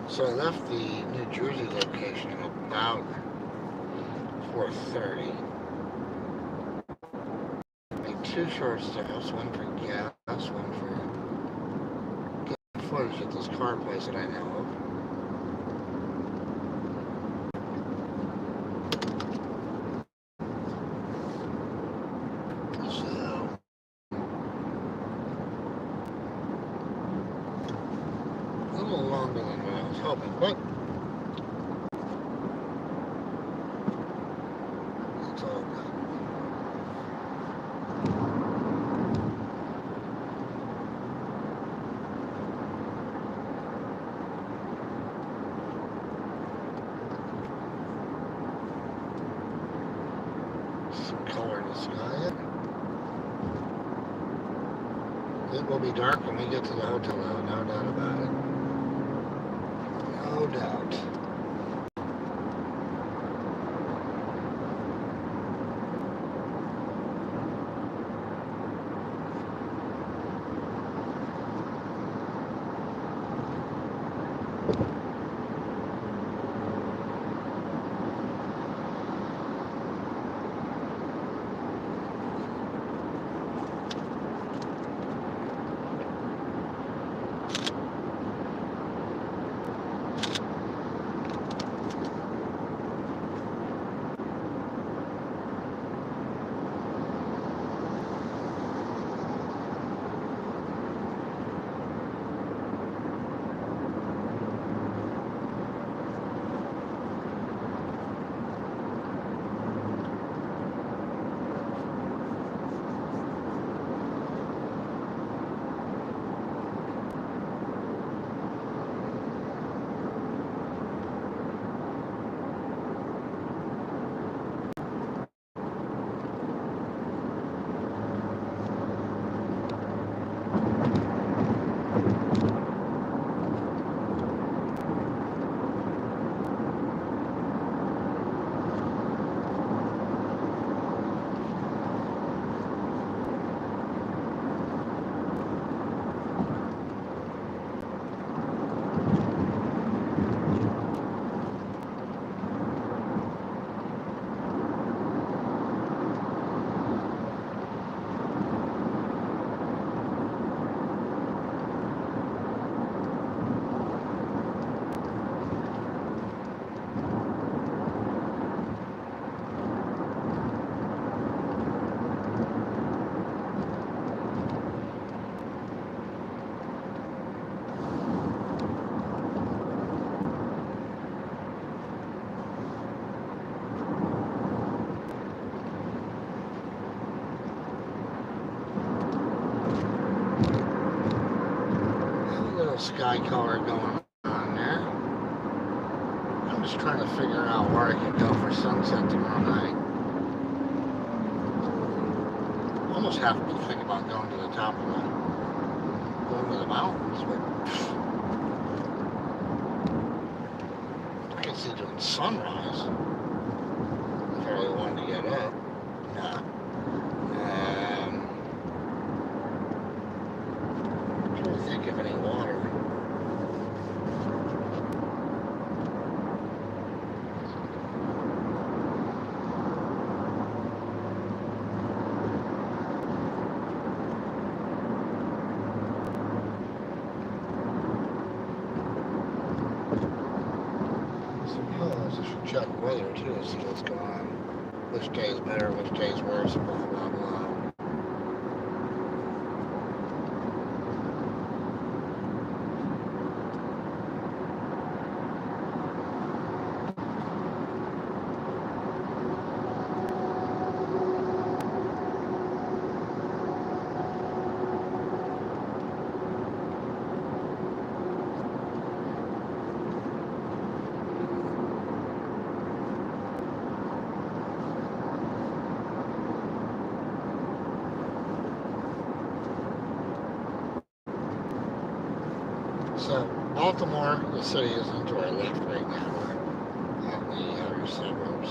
So I left the New Jersey location about 4:30. Made two short stops, one for gas, one for getting footage at this car place that I know of. So a little longer than what I was hoping, but it's all good. Some color in the sky. It will be dark when we get to the hotel, no doubt about it. No doubt. little sky color going on there. I'm just trying to figure out where I can go for sunset tomorrow night. Almost have to think about going to the top of going to the mountains, but I can see doing sunrise if I really wanted to get up. Nah. I'm trying to think of any water. Suppose I should check weather too to see what's going on. Which day is better, which day is worse, blah blah blah. So, Baltimore, the city, is into our left right now. We're out in the outer suburbs.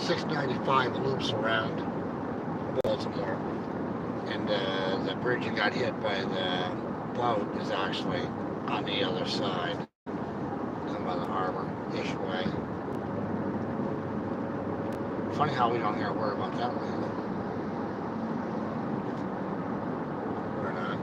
.695 loops around Baltimore, and the bridge that got hit by the boat is actually on the other side, down by the harbor-ish way. Funny how we don't hear a word about that lately. Or not.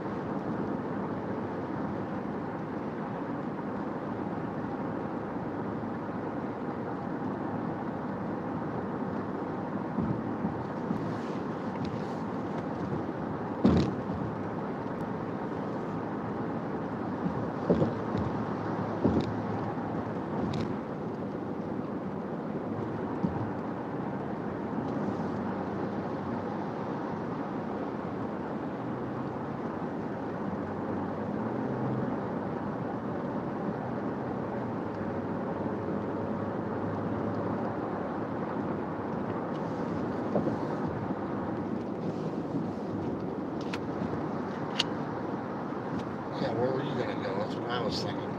Yeah, where were you gonna go? That's what I was thinking.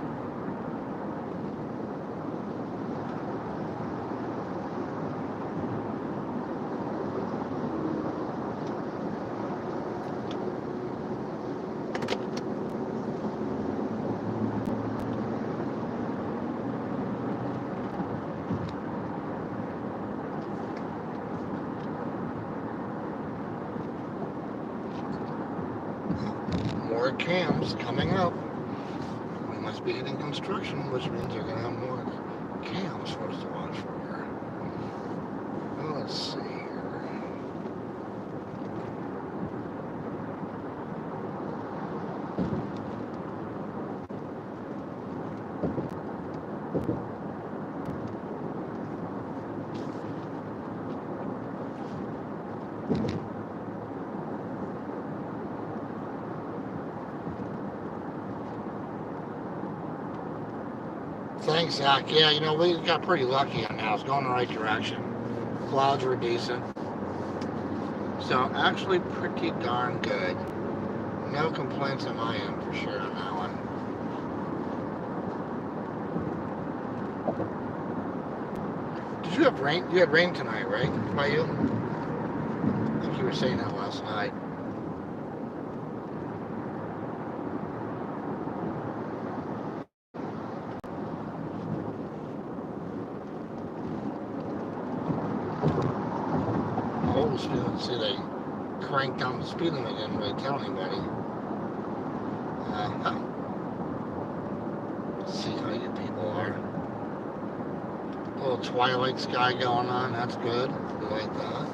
More cams coming up. We must be hitting construction, which means they're gonna have more cams for us to watch for here. Well, let's see here. Thanks, Zach. Yeah, you know, we got pretty lucky on that. It's going the right direction. Clouds were decent. So, actually pretty darn good. No complaints on my end for sure on that one. Did you have rain? You had rain tonight, right? By you? I think you were saying that last night. See, they cranked down the speed limit. Didn't really tell anybody. See how you people are. A little twilight sky going on. That's good. We like that.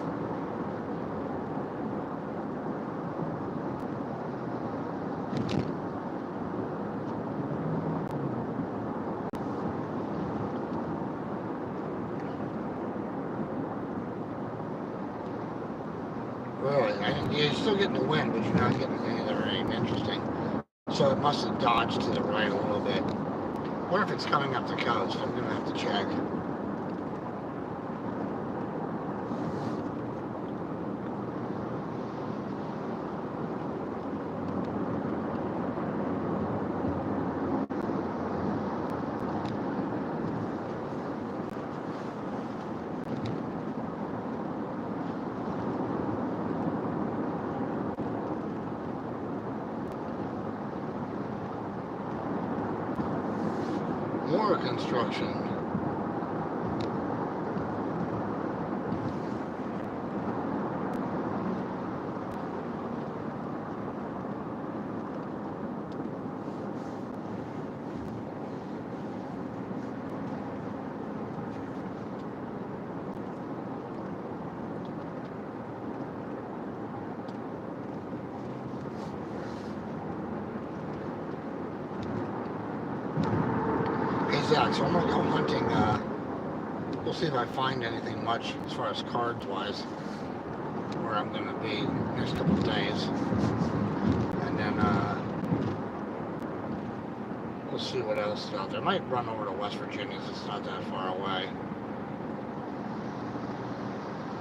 Really? Yeah, you're still getting the wind, but you're not getting any of the rain. Interesting. So it must have dodged to the right a little bit. I wonder if it's coming up the coast. I'm going to have to check. More construction. Zach, so I'm gonna go hunting. We'll see if I find anything much as far as cards wise, where I'm gonna be next couple of days, and then we'll see what else is out there. I might run over to West Virginia. It's not that far away.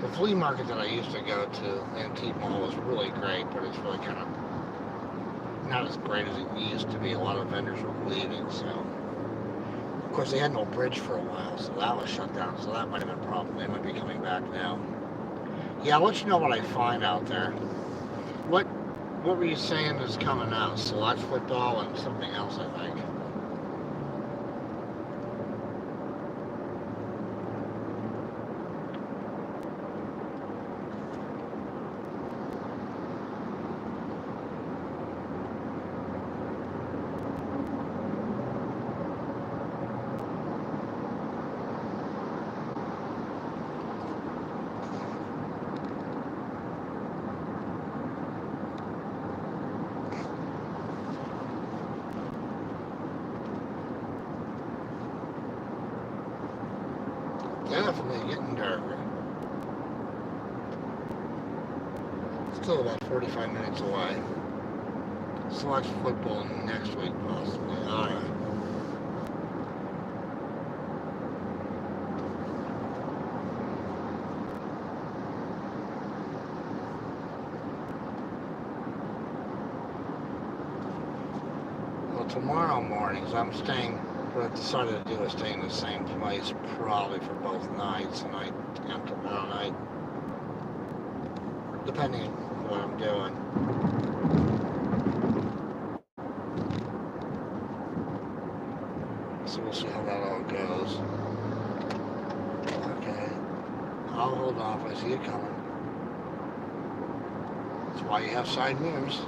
The flea market that I used to go to, Antique Mall, was really great, but it's really kind of not as great as it used to be. A lot of vendors were leaving, so. Of course, they had no bridge for a while, so that was shut down, so that might have been a problem. They might be coming back now. Yeah, I'll let you know what I find out there. What were you saying is coming out? Select football and something else, I think. Definitely getting darker. Still about 45 minutes away. Select football next week, possibly. Alright. Well, tomorrow mornings I'm staying. What I decided to do is stay in the same place probably for both nights, and I and tomorrow night, depending on what I'm doing. So we'll see how that all goes. Okay, I'll hold off. I see you coming. That's why you have side mirrors.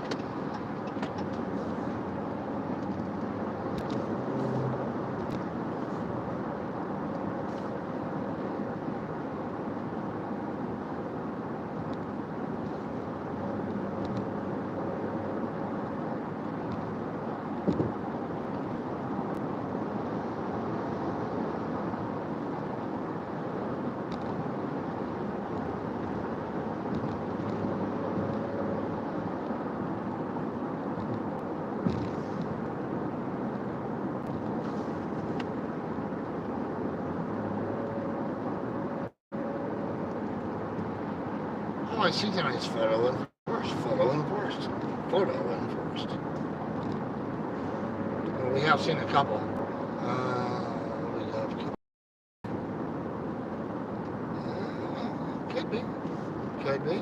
Oh, I see tonight's photo in first. Photo in first. Photo in first. Well, we have seen a couple. We have a couple. Could be. Could be.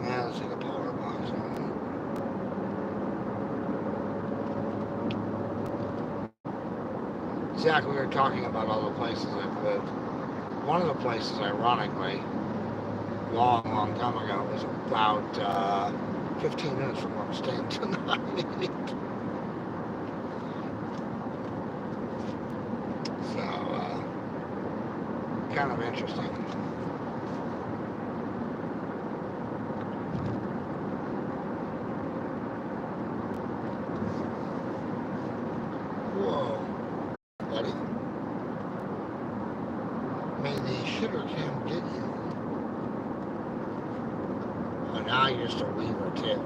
Yeah, let's take a power box. Zach, we were talking about all the places I've lived. One of the places, ironically, long time ago, was about 15 minutes from where I'm staying tonight. So, kind of interesting. Whoa, buddy. May the shitter cam get you. now you're just a weaver too.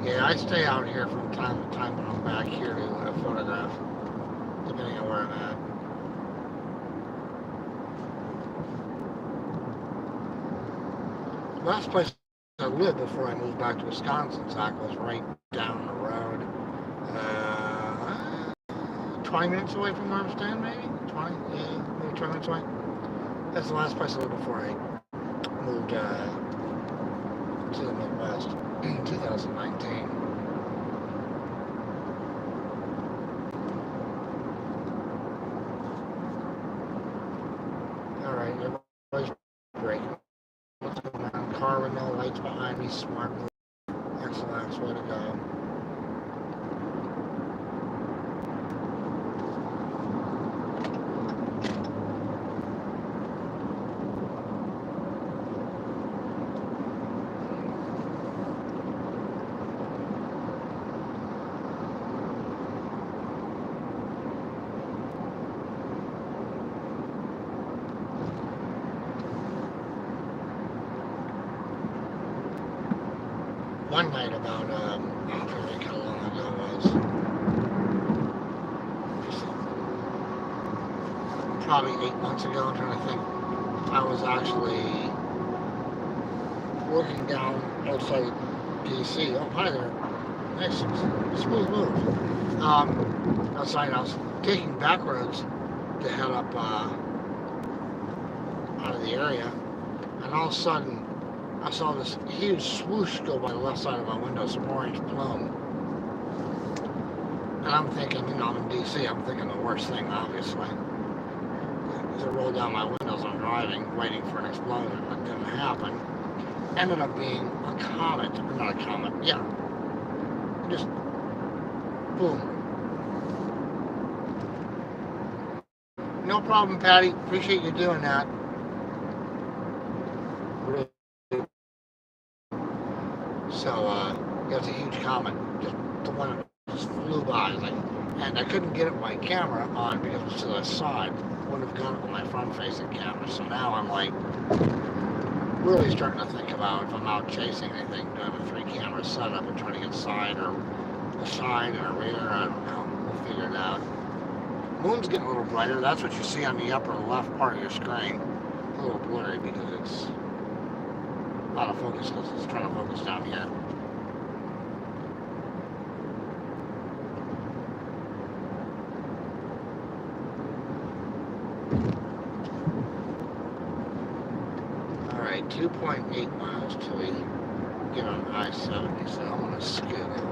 Yeah, I stay out here from time to time when I'm back here to photograph, depending on where I'm at. The last place I lived before I moved back to Wisconsin, Zach, was right down the road. 20 minutes away from where I'm staying, maybe? 20? Yeah, maybe 20 minutes away. That's the last place I lived before I moved to the Midwest in 2019. Alright, everybody's braking. What's going on? Car with no lights behind me, smart move. Excellent, way to go. One night about, I don't think how long ago it was, probably 8 months ago, I'm trying to think, I was actually working down outside DC. Oh, hi there. Nice, smooth move. Outside, I was taking back roads to head up out of the area, and all of a sudden, I saw this huge swoosh go by the left side of my window, some orange plume. And I'm thinking, I'm in DC, I'm thinking the worst thing, obviously. As I rolled down my windows, I'm driving, waiting for an explosion. It didn't happen. Ended up being a comet, or not a comet, yeah. Just, boom. No problem, Patty. Appreciate you doing that. So, yeah, it's a huge comet. Just the one that just flew by. And I couldn't get it with my camera on because it was to the side. I wouldn't have got it with my front-facing camera. So now I'm really starting to think about if I'm out chasing anything, doing a 3-camera setup and trying to get a side and a rear. I don't know. We'll figure it out. Moon's getting a little brighter. That's what you see on the upper left part of your screen. A little blurry because it's out of focus because it's trying to focus down here. Alright, 2.8 miles till we get on I-70, so I'm going to scoot over.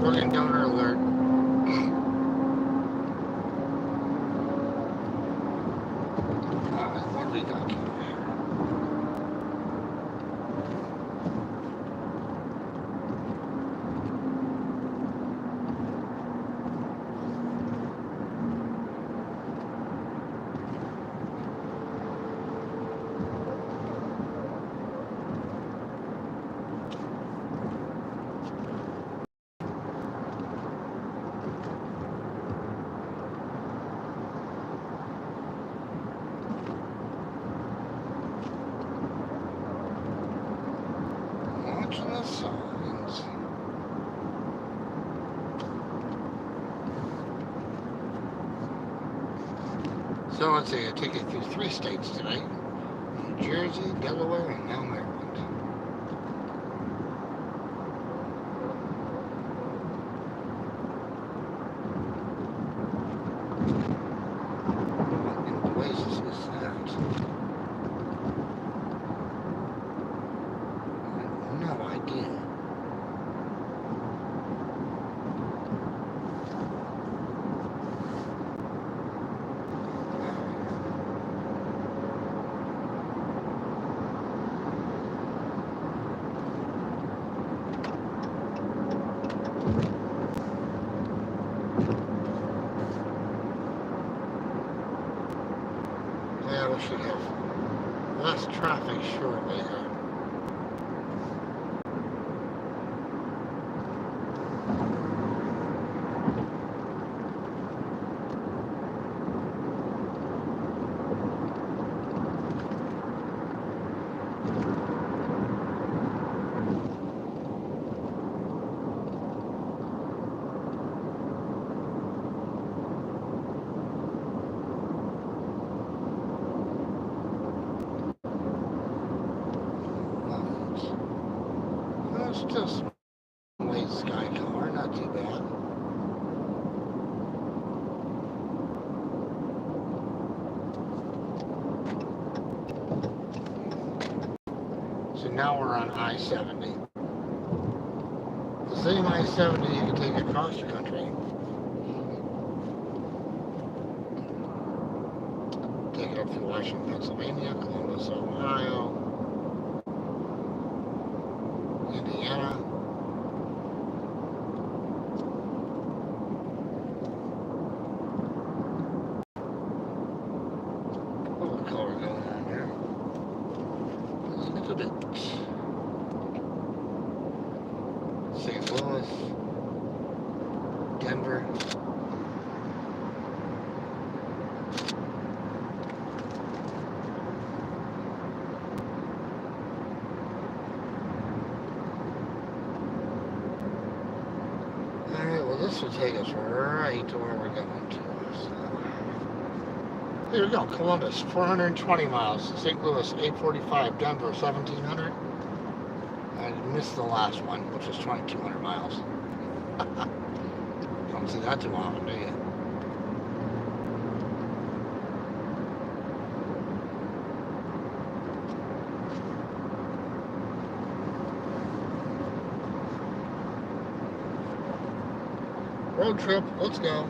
Organ donor alert. What do we got here? Watching the signs. So let's see, I take you through 3 states today. New Jersey, Delaware, and now Maryland. again. Yeah, we should have less traffic shortly here. Well, it's just late sky color, not too bad. So now we're on I-70. The same I-70 you can take across the country. Take it up through Washington, Pennsylvania, Columbus, Ohio, Indiana. What color going on there? A little bit. St. Louis, Denver. Alright, well this will take us right to where we're going to. So. Here we go, Columbus, 420 miles. St. Louis, 845. Denver, 1,700. I missed the last one, which was 2,200 miles. Don't see that too often, do you? Road trip, let's go.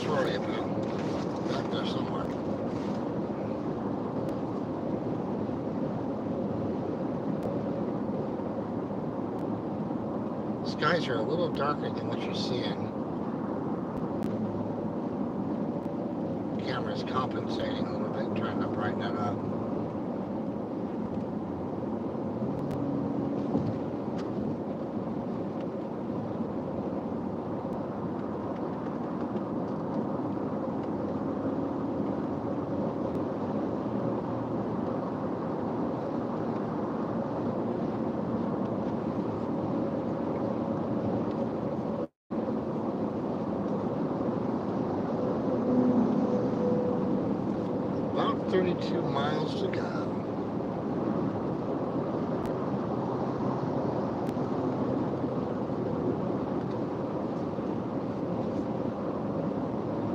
authority about back there somewhere. Skies are a little darker than what you're seeing. Camera's compensating a little bit, trying to brighten it up. About 32 miles to go.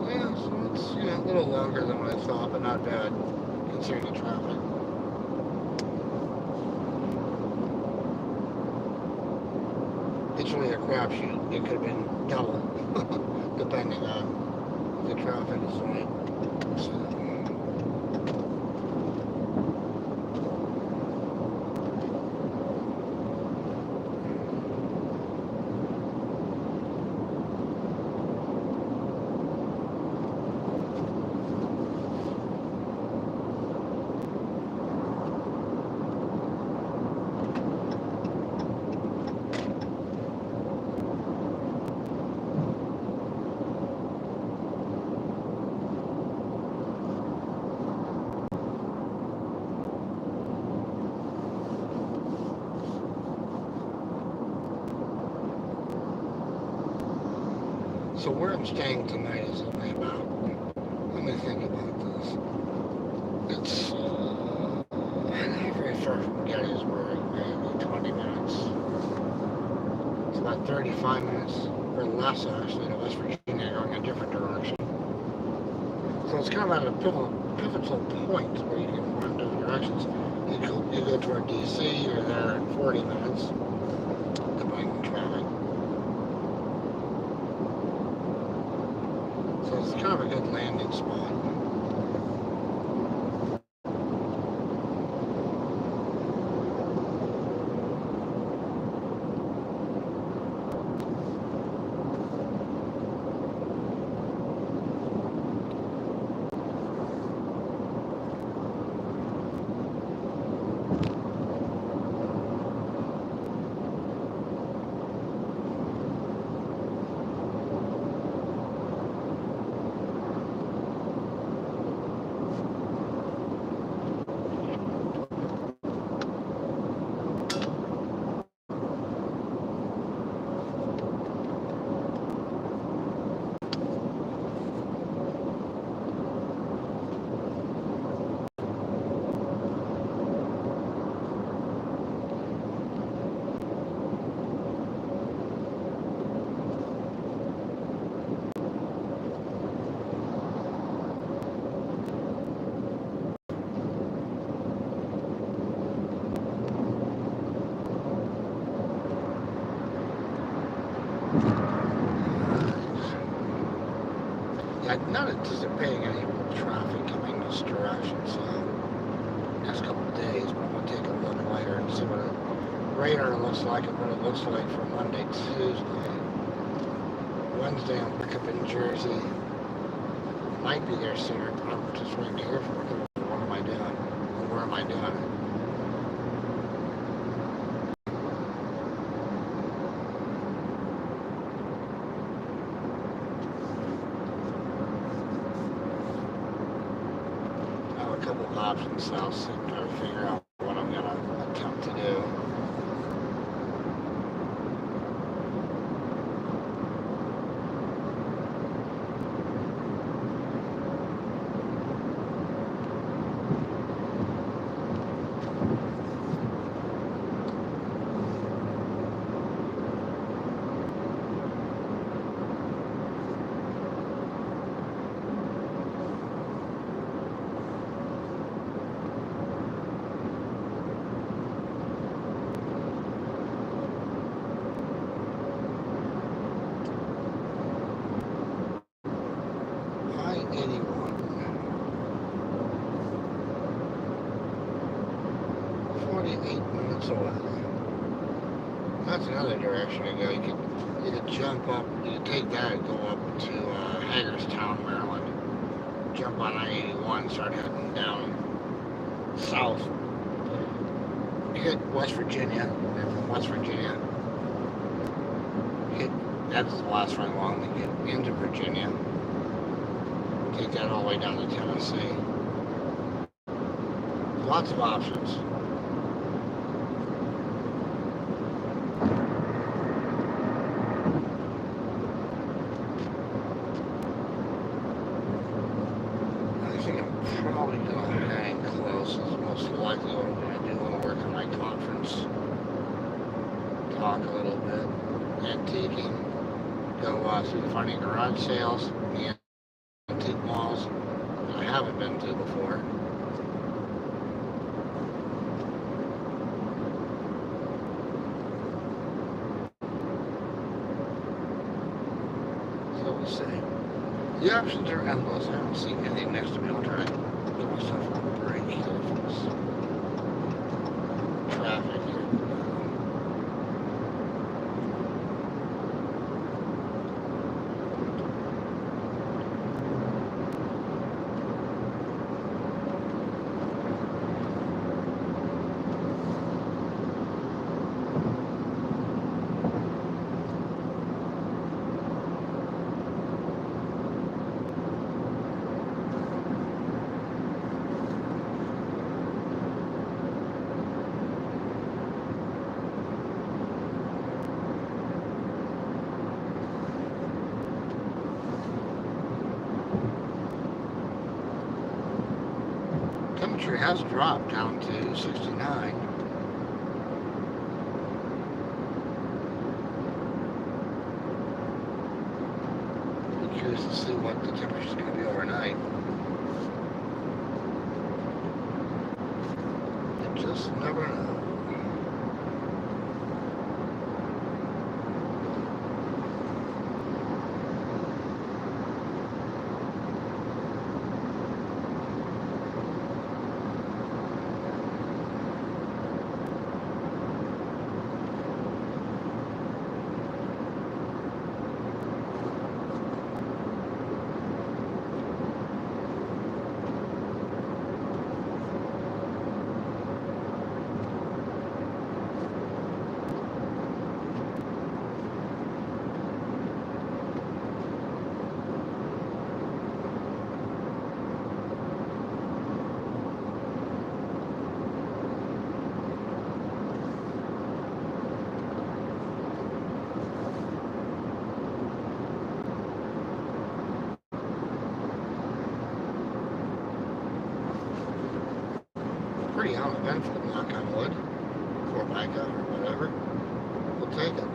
Yeah, so it's, a little longer than what I thought, but not bad considering the traffic. It's really a crapshoot. It could have been double, depending on the traffic is right. So, So where I'm staying tonight is only about, let me think about this. It's not very far from Gettysburg, maybe 20 minutes. It's about 35 minutes or less actually to West Virginia going a different direction. So it's kind of at a pivotal point where you can run different directions. You go toward DC, you're there in 40 minutes, depending on traffic. So it's kind of a good landing spot. I'm not anticipating any traffic coming this direction, so next couple of days, but I'm going to take a look later and see what the radar looks like and what it looks like for Monday, Tuesday. Wednesday I'm back up in Jersey. Might be there sooner, but I'm just waiting to hear from her. What am I doing? Or where am I doing it? Couple of options, so I'll see, try to figure out what I'm going to attempt to do. 81. 48 minutes away. That's another direction to go. You could jump up, you could take that and go up to Hagerstown, Maryland. Jump on I-81, start heading down south. Hit West Virginia, and from West Virginia, that's the last run along to get into Virginia. Take that all the way down to Tennessee. Lots of options. I think I'm probably going to hang close. It's most likely what I'm going to do when I work on my conference. Talk a little bit. Antiquing. Go through finding garage sales. And antique malls that I haven't been to before. So we'll see. The options are endless. I haven't seen anything next to me. I'll try to give myself a break here from this traffic here. Temperature has dropped down to 69. Be curious to see what the temperature is going to be overnight. You just never know. Pretty uneventful, knock on wood, Formica or whatever. We'll take it.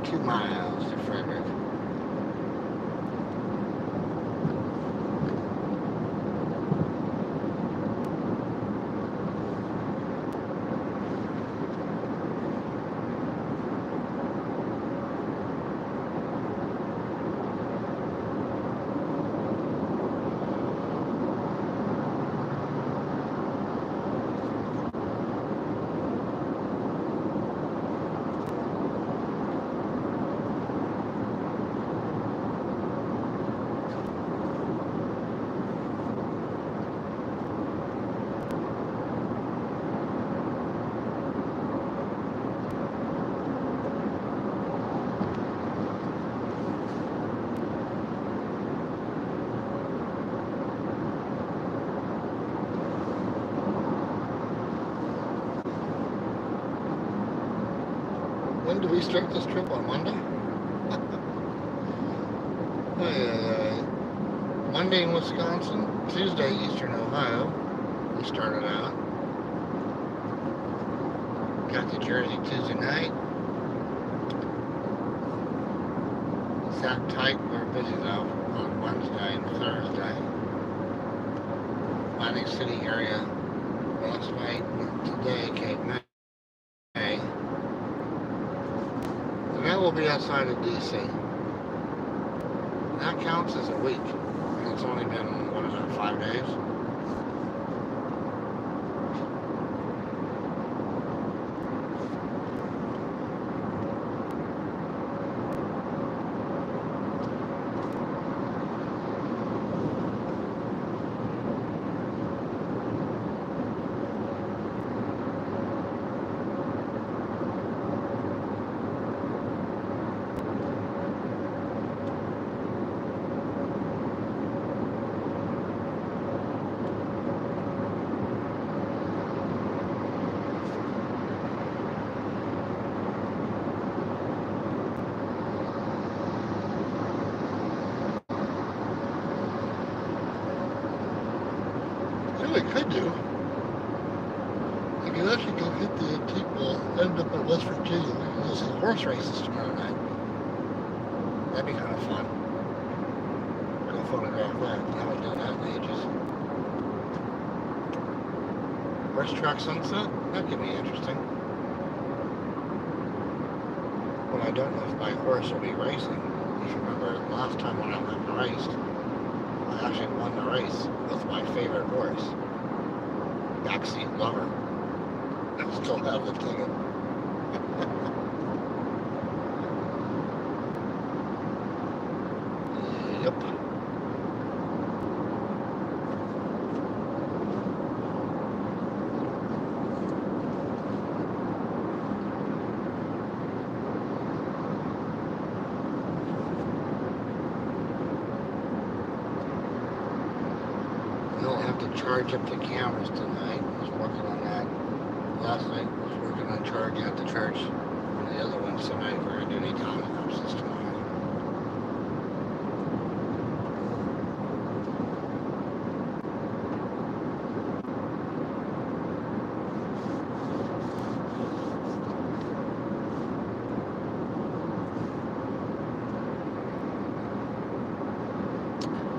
Two miles to Frederick. When do we start this trip? On Monday? Monday in Wisconsin, Tuesday Eastern Ohio. We started out. Got to Jersey Tuesday night. Sat tight. We're busy though on Wednesday and Thursday. Atlantic City area last night. Today, Cape May. And then we'll be outside of DC. That counts as a week. And it's only been, what is it, 5 days? We could do. We could actually go hit the antique mall, end up in West Virginia. We could go see the horse races tomorrow night. That'd be kind of fun. Go photograph that. I haven't done that in ages. Horse track sunset? That could be interesting. Well, I don't know if my horse will be racing. If you remember, last time when I went and raced, I actually won the race with my favorite horse, Backseat Lover. I still have the ticket. Yep. Charge up the cameras tonight. I was working on that. Last night I was working on charging at the church. And the other ones tonight we're going to do any time lapses tonight.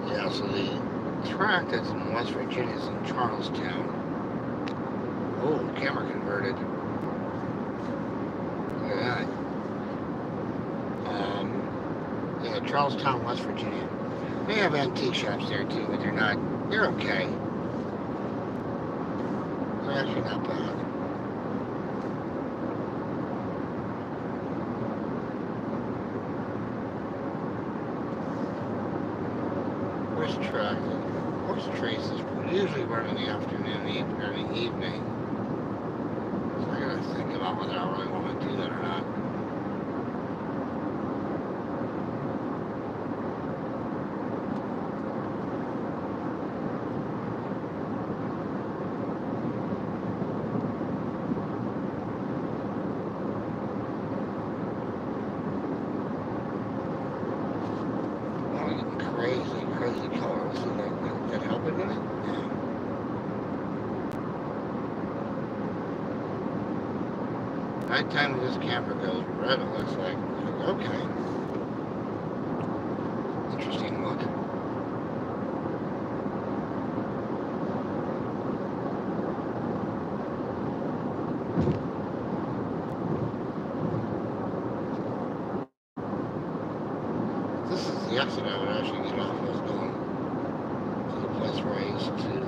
Yeah, so the track that's in West Virginia is in Charlestown. Oh, camera converted. Look at that. Yeah, Charlestown, West Virginia. They have antique shops there too, but they're okay. They're actually not bad. Horse track. Horse races usually run in the afternoon or the evening. So I gotta think about whether I really want to do that or not. Oh, I'm getting crazy colors. See that helping with it? Yeah. Nighttime when this camera goes red, it looks like, okay. Interesting look. This is the exit I would actually get off. I was going to the place where I used to live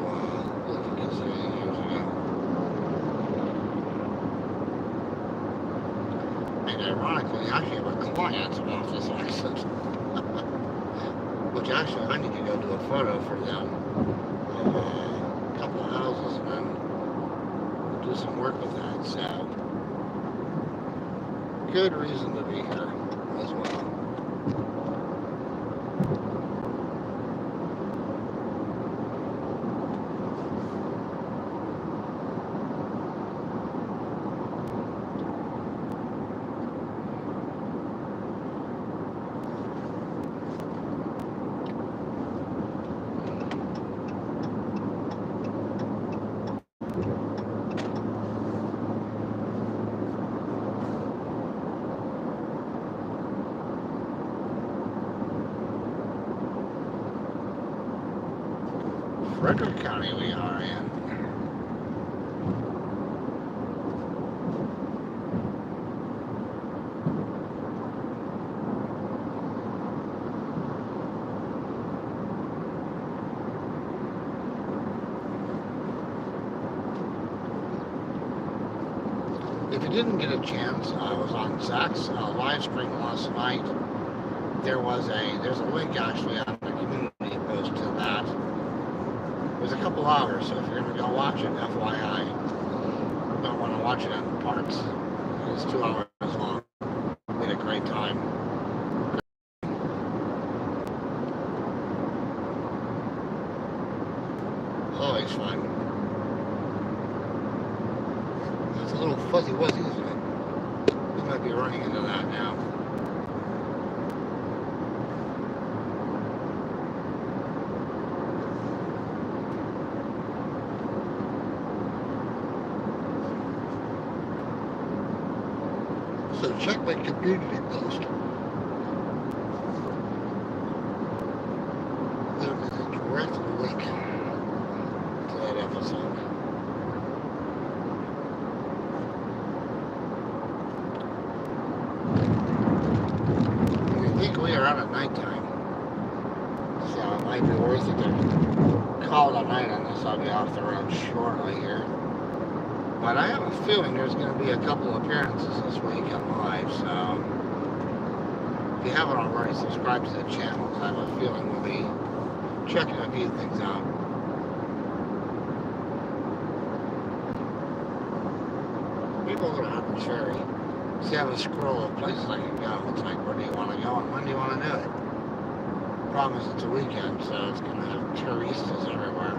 for considering years ago. And ironically, I actually have a client off this exit. Which actually, I need to go do a photo for them. A couple of houses and then do some work with that. So, good reason to be here as well. Frederick County we are in. If you didn't get a chance, I was on Zach's live stream last night. There's a link actually on the community post to that. It was a couple hours, so if you're going to go watch it, FYI, you don't want to watch it in parts. It's 2 hours long. We had a great time. Always fun. It's a little fuzzy wuzzy, isn't it? We might be running into that now. So check my community post. There is a direct link to that episode. I think we are out at nighttime, so it might be worth it to call it a night on this. I'll be off the road shortly here. But I have a feeling there's going to be a couple appearances this week on live, so if you haven't already, subscribe to the channel. I have a feeling we'll be checking a few things out. People go to Harper's Ferry. See, I have a scroll of places I can go. It's like, where do you want to go and when do you want to do it? Problem is it's a weekend, so it's going to have touristas everywhere.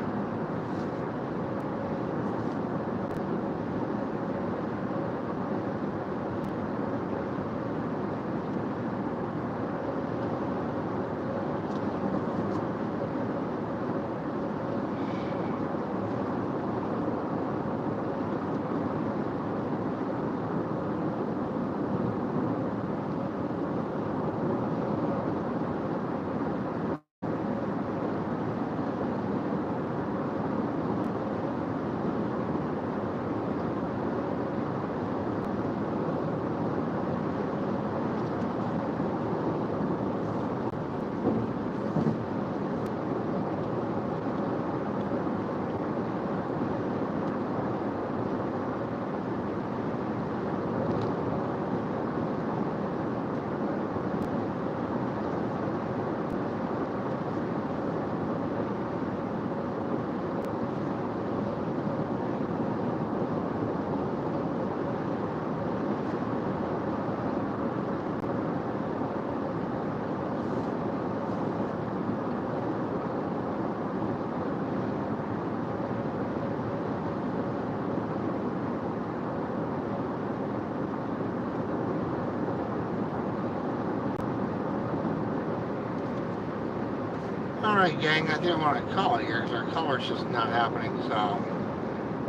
Alright gang, I didn't want to call it here because our color's just not happening, so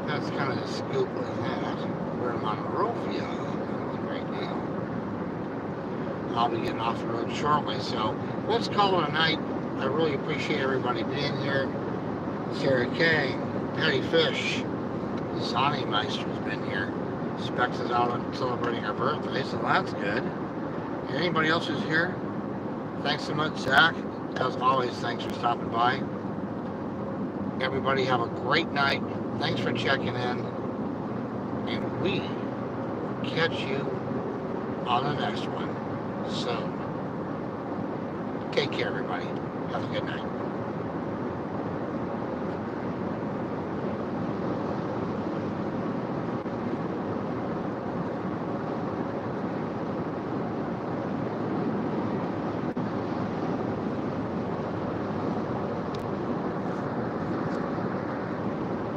that's kind of the scoop with that. We're in Monrovia right now. I'll be getting off the road shortly, so let's call it a night. I really appreciate everybody being here. Sarah K, Patty Fish, Sonny Meister's been here. Specs is out celebrating her birthday, so that's good. And anybody else who's here, thanks so much, Zach. As always, thanks for stopping by. Everybody have a great night. Thanks for checking in. And we will catch you on the next one soon. Take care, everybody. Have a good night.